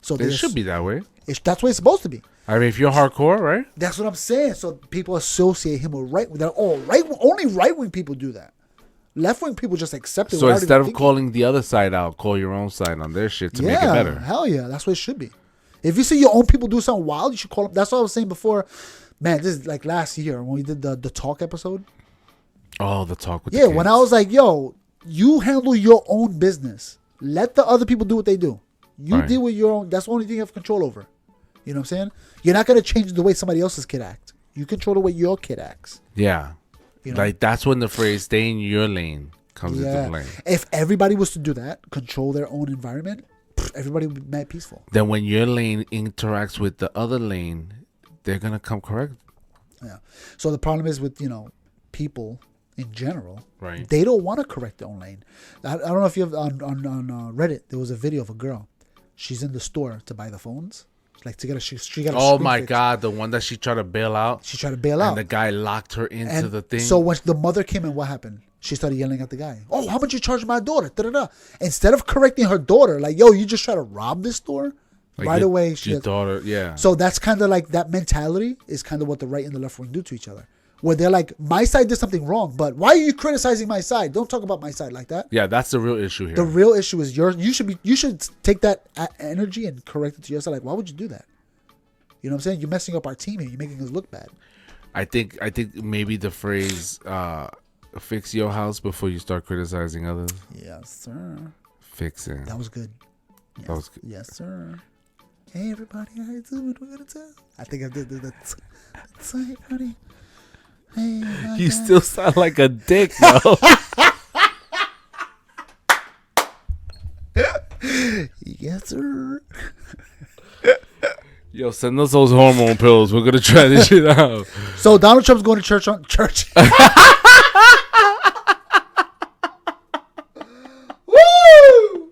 So
it should be that way.
That's what it's supposed to be.
I mean, if you're hardcore, right?
That's what I'm saying. So people associate him with right wing. They're all right. Only right wing people do that. Left wing people just accept it.
So instead of calling the other side out, call your own side on their shit to make it better.
Hell yeah, that's what it should be. If you see your own people do something wild, you should call them. That's what I was saying before. Man, this is like last year when we did the talk episode.
Oh, the talk with the kids.
When I was like, yo, you handle your own business. Let the other people do what they do. You deal with your own. That's the only thing you have control over. You know what I'm saying? You're not going to change the way somebody else's kid acts. You control the way your kid acts.
Yeah. You know? Like, that's when the phrase "stay in your lane" comes into play.
If everybody was to do that, control their own environment, everybody would be mad peaceful.
Then when your lane interacts with the other lane, they're going to come correct.
Yeah. So the problem is with, people in general,
right?
They don't want to correct their own lane. I don't know if you have on Reddit, there was a video of a girl. She's in the store to buy the phones. Like to get she got a
oh my
fixed.
God, the one that she tried to bail out.
She tried to bail out,
and the guy locked her into the thing.
So when the mother came in, what happened? She started yelling at the guy. Oh, how much you charge my daughter? Da-da-da. Instead of correcting her daughter, like, yo, you just try to rob this store. Like right away,
your daughter, yeah.
So that's kind of like that mentality is kind of what the right and the left wing do to each other. Where they're like, my side did something wrong, but why are you criticizing my side? Don't talk about my side like that.
Yeah, that's the real issue here.
The real issue is yours. You should take that energy and correct it to your side. Like, why would you do that? You know what I'm saying? You're messing up our team here. You're making us look bad.
I think maybe the phrase "fix your house before you start criticizing others."
Yes, sir.
Fix it.
That was good. Yes.
That was good.
Yes, sir. Hey, everybody, how you doing? We're gonna tell. I think I did that. That's right, honey. Hey,
you still sound like a dick, though.
Yes, sir.
Yo, send us those hormone pills. We're gonna try this shit out.
So Donald Trump's going to church on church. Woo!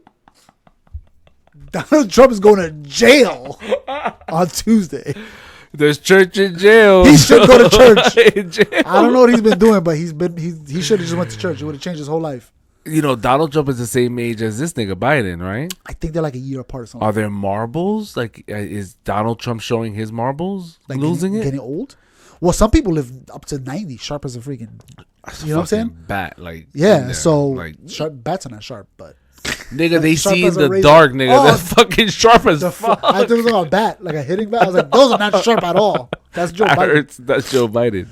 Donald Trump is going to jail on Tuesday.
There's church in jail.
He should go to church. I don't know what he's been doing, but he should have just went to church. It would have changed his whole life.
You know, Donald Trump is the same age as this nigga Biden, right?
I think they're like a year apart or something.
Are there marbles? Like, is Donald Trump showing his marbles? Like losing
getting old? Well, some people live up to 90, sharp as a freaking. You know what I'm saying?
Bat, like.
Yeah, so like sharp bats are not sharp, but.
Nigga, they see in the dark, nigga.
Oh,
they're fucking sharp as fuck.
I thought it was a bat, like a hitting bat. I was like, those are not sharp at all. That's Joe Biden.
That's Joe Biden.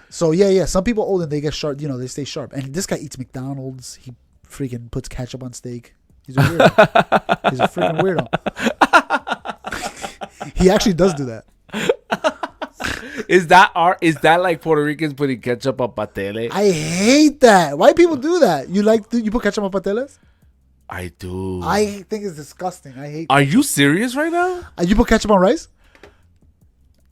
So yeah. Some people old and they get sharp. You know, they stay sharp. And this guy eats McDonald's. He freaking puts ketchup on steak. He's a weirdo. He's a freaking weirdo. He actually does do that.
Is that like Puerto Ricans putting ketchup on pateles?
I hate that. Why people do that? You put ketchup on pateles?
I do.
I think it's disgusting. I hate.
Are you serious right now?
You put ketchup on rice?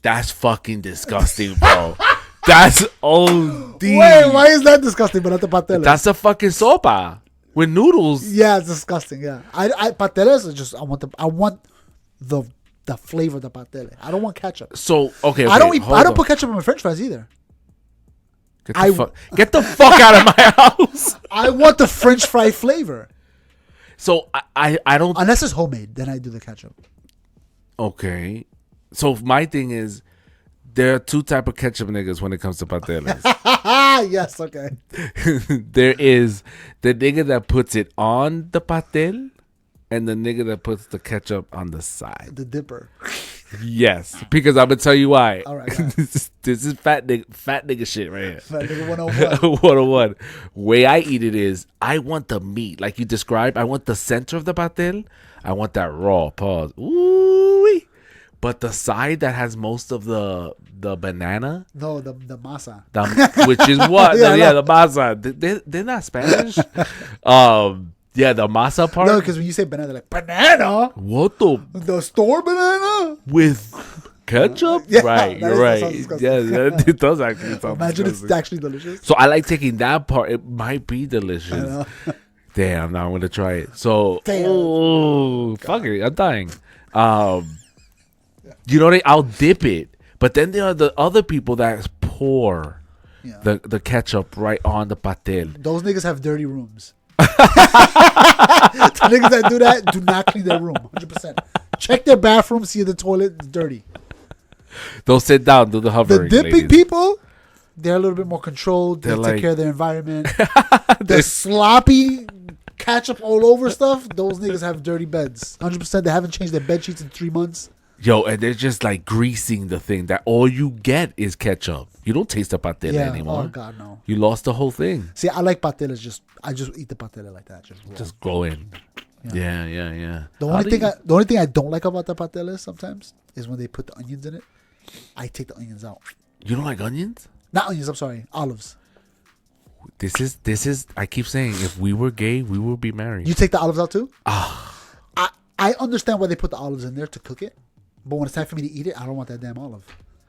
That's fucking disgusting, bro. That's OD.
Wait, why is that disgusting? But not the pateles.
That's a fucking sopa with noodles.
Yeah, it's disgusting. Yeah, I pateles are just I want the flavor of the patele. I don't want ketchup.
So okay,
I don't put ketchup on my French fries either.
Get the fuck out of my house.
I want the French fry flavor.
So I don't.
Unless it's homemade, then I do the ketchup.
Okay. So my thing is, there are two type of ketchup niggas when it comes to pateles.
Yes, okay.
There is the nigga that puts it on the patel, and the nigga that puts the ketchup on the side.
The dipper.
Yes, because I'm gonna tell you why.
All right. Go ahead.
This is fat nigga shit right here.
Fat nigga 101.
101. Way I eat it is, I want the meat like you described. I want the center of the patel. I want that raw. Pause. Ooh. But the side that has most of the banana.
No, the masa.
Which is what?
Yeah,
the masa. They're not Spanish. Yeah, the masa part.
No, because when you say banana, they're like, banana?
What
The store banana?
with ketchup?
Yeah,
right,
that
you're
sounds
right.
disgusting.
Yeah, it does actually sound
Imagine
disgusting.
it's actually delicious.
So I like taking that part. It might be delicious. Damn, now I'm gonna try it. So, fuck it, I'm dying. You know, I'll dip it, but then there are the other people that pour the ketchup right on the patel.
Those niggas have dirty rooms. The niggas that do that do not clean their room. 100%. Check their bathroom, see if the toilet is dirty.
Don't sit down, do the hovering.
The dipping
ladies.
people, they're a little bit more controlled. They take care of their environment. The sloppy ketchup all over stuff, those niggas have dirty beds. 100%. They haven't changed their bed sheets in 3 months.
Yo, and they're just like greasing the thing that all you get is ketchup. You don't taste the patel anymore.
Oh God, no.
You lost the whole thing.
See, I like pateles. I just eat the patele like that.
Just go in. Yeah.
The only thing I don't like about the pateles sometimes is when they put the onions in it. I take the onions out.
You don't like onions?
Not onions. I'm sorry, olives.
This is. I keep saying, if we were gay, we would be married.
You take the olives out too? I understand why they put the olives in there to cook it, but when it's time for me to eat it, I don't want that damn olive.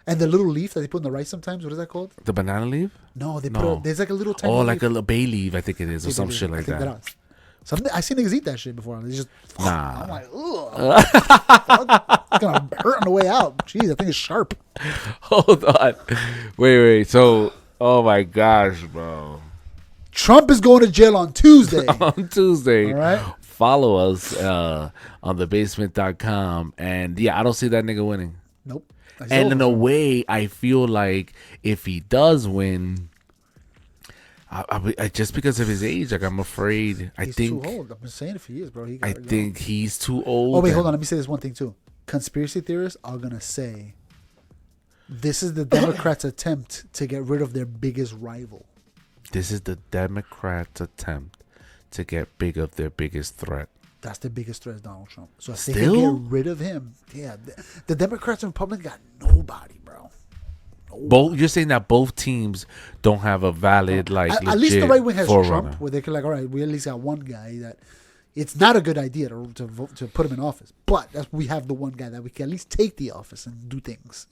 And the little leaf that they put in the rice sometimes, what is that called?
The banana leaf?
No, there's like a little tiny leaf.
Like a bay leaf, I think it is, or some shit like that.
I seen niggas eat that shit before. They just
Nah.
I'm like, ugh. It's gonna hurt on the way out. Jeez, that thing is sharp.
Hold on. Wait. So, oh my gosh, bro.
Trump is going to jail on Tuesday.
On Tuesday.
All right.
Follow us on thebasementny.com. And yeah, I don't see that nigga winning.
Nope.
And in a way, I feel like if he does win, I just because of his age, like I'm afraid.
He's too old. I'm just saying if he is, bro.
I think he's too old.
Oh wait, hold on. Let me say this one thing too. Conspiracy theorists are gonna say this is the Democrats' attempt to get rid of their biggest rival.
This is the Democrats' attempt to get rid of their biggest threat.
That's the biggest threat is Donald Trump. So if they can get rid of him, the Democrats and Republicans got nobody, bro.
Both, you're saying that both teams don't have a valid
at least the right wing has
forerunner.
Trump, where they can all right, we at least got one guy that it's not a good idea to vote, to put him in office, but we have the one guy that we can at least take the office and do things.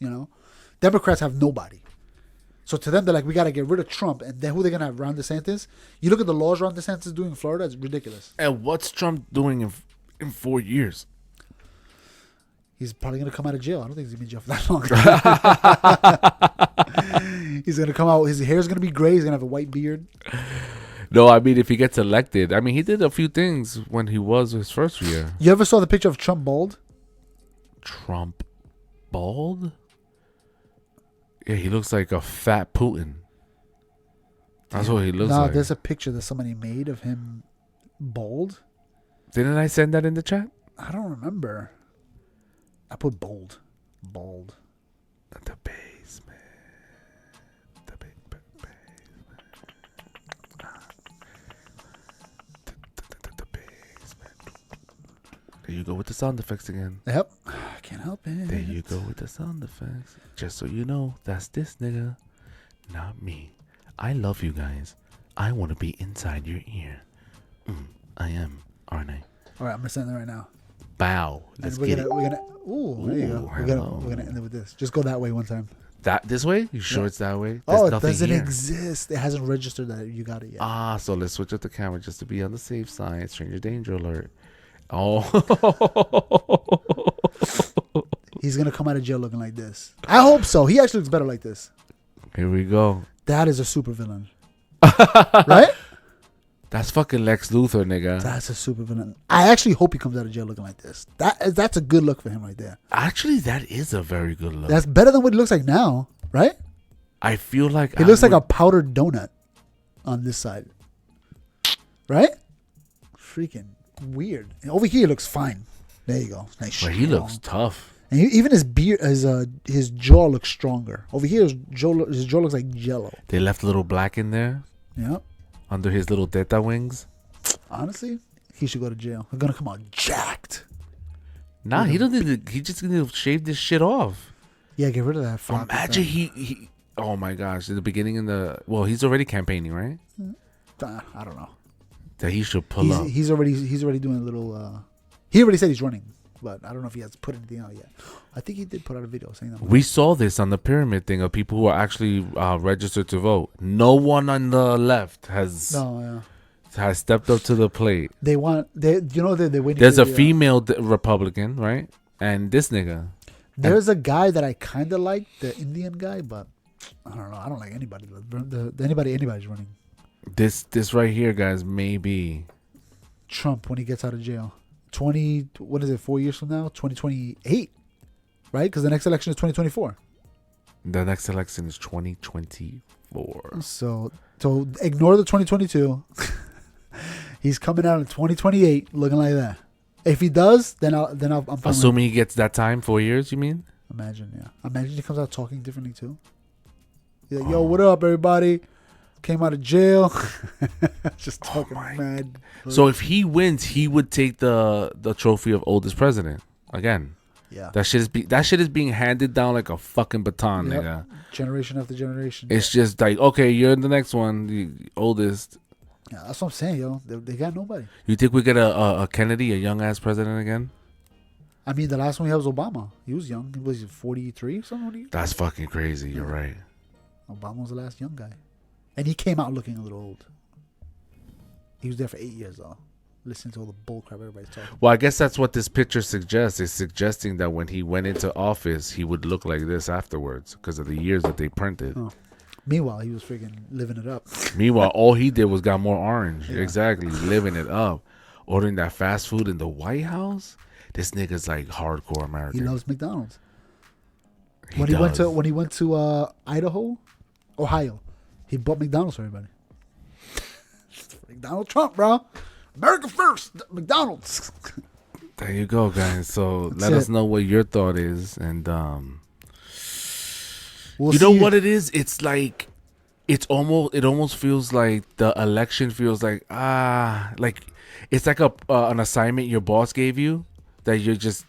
Democrats have nobody. So to them, they're like, we got to get rid of Trump. And then who they're going to have? Ron DeSantis? You look at the laws Ron DeSantis is doing in Florida, it's ridiculous.
And what's Trump doing in 4 years?
He's probably going to come out of jail. I don't think he's going to be in jail for that long. He's going to come out. His hair's going to be gray. He's going to have a white beard.
No, I mean, if he gets elected. I mean, he did a few things when he was his first year.
You ever saw the picture of Trump bald?
Trump bald? Yeah, he looks like a fat Putin. That's what he looks like.
No, there's a picture that somebody made of him bald.
Didn't I send that in the chat?
I don't remember. I put bold. Bald.
The basement. The basement. The basement. There you go with the sound effects again.
Yep. I can't help it.
There you go with the sound effects. Just so you know, that's this nigga, not me. I love you guys. I want to be inside your ear. I am, aren't I?
All right, I'm gonna send it right now.
Bow. Let's get it.
We're gonna. Ooh, there you go. We're gonna end it with this. Just go that way one time.
That this way? You sure it's that way?
There's it doesn't exist. It hasn't registered that you got it yet.
So let's switch up the camera just to be on the safe side. Stranger danger alert. Oh.
He's gonna come out of jail looking like this. I hope so. He actually looks better like this.
Here we go.
That is a supervillain. Right?
That's fucking Lex Luthor, nigga.
That's a supervillain. I actually hope he comes out of jail looking like this. That's a good look for him right there.
Actually, that is a very good look.
That's better than what he looks like now, right?
I feel like
He looks like a powdered donut on this side. Right? Freaking weird. And over here he looks fine. There you go. Nice.
But he looks tough.
And even his beard, his jaw looks stronger. Over here his jaw looks like jello.
They left a little black in there.
Yep.
Under his little teta wings.
Honestly, he should go to jail. He's gonna come out jacked.
Nah, he doesn't. He just gonna shave this shit off.
Yeah, get rid of that.
Imagine he. Oh my gosh! At the beginning he's already campaigning, right?
I don't know.
That he should pull up.
He's already doing a little. He already said he's running, but I don't know if he has put anything out yet. I think he did put out a video saying that.
We saw this on the pyramid thing of people who are actually registered to vote. No one on the left has stepped up to the plate.
They're waiting.
There's a female Republican, right? And this nigga.
There's a guy that I kind of like, the Indian guy, but I don't know. I don't like anybody. Anybody's running.
This right here, guys, may be
Trump when he gets out of jail. 4 years from now? 2028. Right? Because the next election is 2024.
The next election is 2024.
So ignore the 2022. He's coming out in 2028 looking like that. If he does, then I'm fine.
Assuming he gets that time, 4 years, you mean?
Imagine he comes out talking differently too. He's like, yo, what up, everybody? Came out of jail. Just talking mad.
So if he wins, he would take the trophy of oldest president again.
Yeah.
That shit is being handed down like a fucking baton, nigga.
Generation after generation.
It's just like, okay, you're the next one, the oldest.
Yeah, that's what I'm saying, yo. They got nobody.
You think we get a Kennedy, a young ass president again?
I mean, the last one we had was Obama. He was young. He was 43 or something.
That's fucking crazy. You're right.
Obama was the last young guy. And he came out looking a little old. He was there for 8 years, though. Listening to all the bullcrap everybody's talking.
Well, I guess that's what this picture suggests. It's suggesting that when he went into office, he would look like this afterwards because of the years that they printed.
Oh. Meanwhile, he was freaking living it up.
Meanwhile, all he did was got more orange. Yeah. Exactly. Living it up. Ordering that fast food in the White House. This nigga's like hardcore American.
He loves McDonald's. When he went to Ohio, he bought McDonald's for everybody. Donald Trump, bro. America first. McDonald's.
There you go, guys. So let us know what your thought is. And you know what it is? It's like it almost feels like the election feels like like it's like an assignment your boss gave you that you're just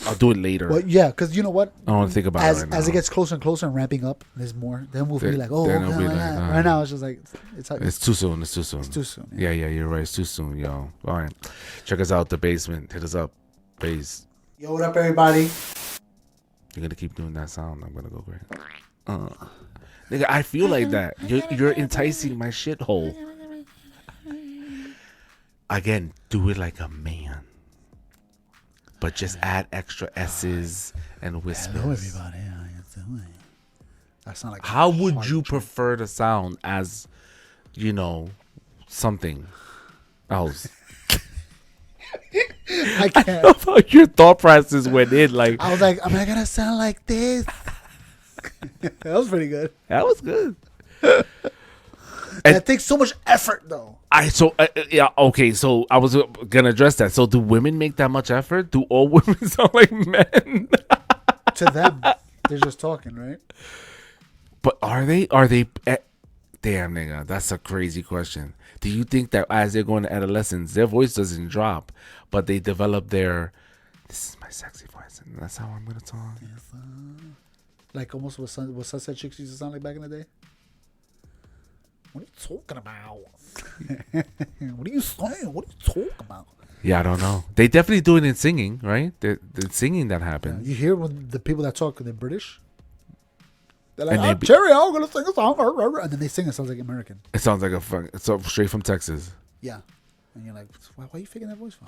I'll do it later.
Well, yeah, because you know what?
I don't want to think about it right now.
As it gets closer and closer and ramping up, there's more. Then we'll be like, right now it's just like it's too soon.
It's too soon.
It's too soon.
Yeah, you're right. It's too soon, yo. All right, check us out, The Basement. Hit us up, base.
Yo, what up, everybody?
You're gonna keep doing that sound. I'm gonna go great. Nigga, I feel like that. You're enticing my shithole. Again, do it like a man. But just add extra S's and whispers.
Hello, everybody. How you doing? That sound like.
How would you prefer to sound as, something else?
I can't.
I love how your thought process went in. Like
I was like, am I gonna sound like this? That was pretty good.
That was good.
That takes so much effort, though.
Okay. So I was gonna address that. So do women make that much effort? Do all women sound like men?
To them, they're just talking, right?
But are they? Damn, nigga, that's a crazy question. Do you think that as they're going to adolescence, their voice doesn't drop, but they develop this is my sexy voice, and that's how I'm gonna talk?
Yes, like almost what Sunset Chicks used to sound like back in the day. What are you talking about? What are you saying? What are you talking about?
Yeah, I don't know. They definitely do it in singing, right? The singing that happens.
Yeah, you hear when the people that talk, they're British. They're like, Cherry, I'm going to sing a song. And then they sing, it sounds like American.
It sounds like it's straight from Texas.
Yeah. And you're like, why are you faking that voice for?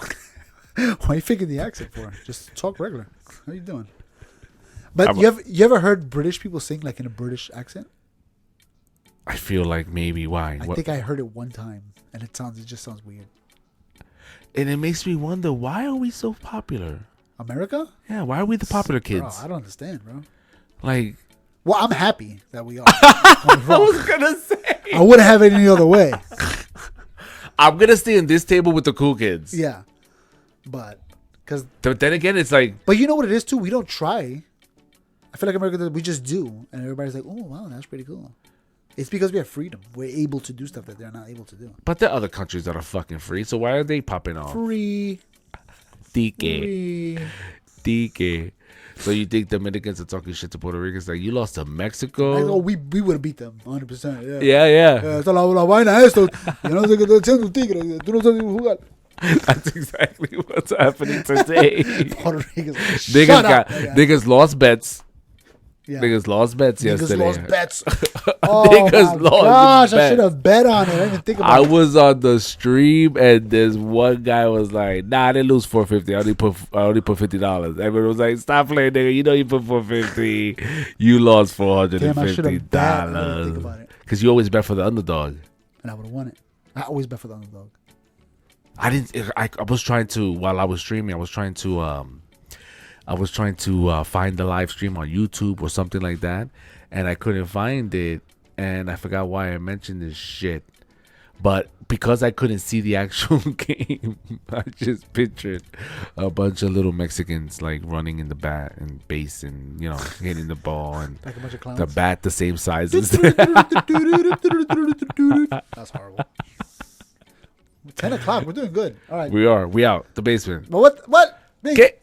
Why are you faking the accent for? Just talk regular. How are you doing? But you ever heard British people sing like in a British accent?
I feel like maybe why.
I think I heard it one time, and it just sounds weird.
And it makes me wonder, why are we so popular?
America?
Yeah, why are we the popular kids?
Bro, I don't understand, bro.
Like,
well, I'm happy that we are.
I was gonna say,
I wouldn't have it any other way.
I'm gonna stay in this table with the cool kids.
Yeah, but
then again, it's like,
but you know what it is too. We don't try. I feel like America, we just do, and everybody's like, "Oh wow, that's pretty cool." It's because we have freedom. We're able to do stuff that they're not able to do.
but there are other countries that are fucking free. So why are they popping off?
Free.
DK. So you think Dominicans are talking shit to Puerto Ricans? Like, you lost to Mexico?
We would have beat them 100%.
Yeah.
Esta la vaina esto. Yo no sé qué está haciendo un tigre. Tú no sabes jugar.
That's exactly what's happening today.
Puerto Ricans.
Niggas lost bets.
Yeah.
Niggas lost bets yesterday.
Niggas lost bets. Oh
Niggas
my
lost
gosh,
bets.
I should have bet on it. I didn't even think about it.
I was on the stream and this one guy was like, "Nah, I didn't lose $450. I only put $50." Everyone was like, "Stop playing, nigga. You know you put $450. You lost $450."
Damn, I should have bet. I didn't think about it.
Because you always bet for the underdog.
And I would have won it. I always bet for the underdog.
I was trying to, while I was streaming, I was trying to find the live stream on YouTube or something like that, and I couldn't find it, and I forgot why I mentioned this shit. But because I couldn't see the actual game, I just pictured a bunch of little Mexicans like running in the bat and base and, you know, hitting the ball, and
Like a bunch of clowns.
the bat the same size as
That's horrible. 10 o'clock. We're doing good. All right.
We out the basement.
But what?
Okay.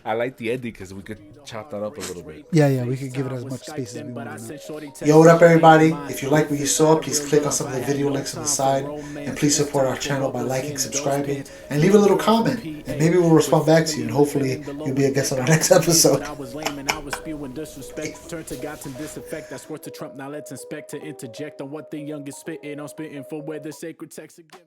I like the ending because we could chop that up a little bit.
Yeah, we could give it as much space as we want. Yo, what up, everybody? If you like what you saw, please click on some of the video links on the side, and please support our channel by liking, subscribing, and leave a little comment, and maybe we'll respond back to you, and hopefully you'll be a guest on our next episode.
I was lame and I was spewing disrespect. Turn to God and disinfect. That's worth to Trump. Now let's inspect to interject on what the youngest spitting. I'm spitting for where the sacred texts are given.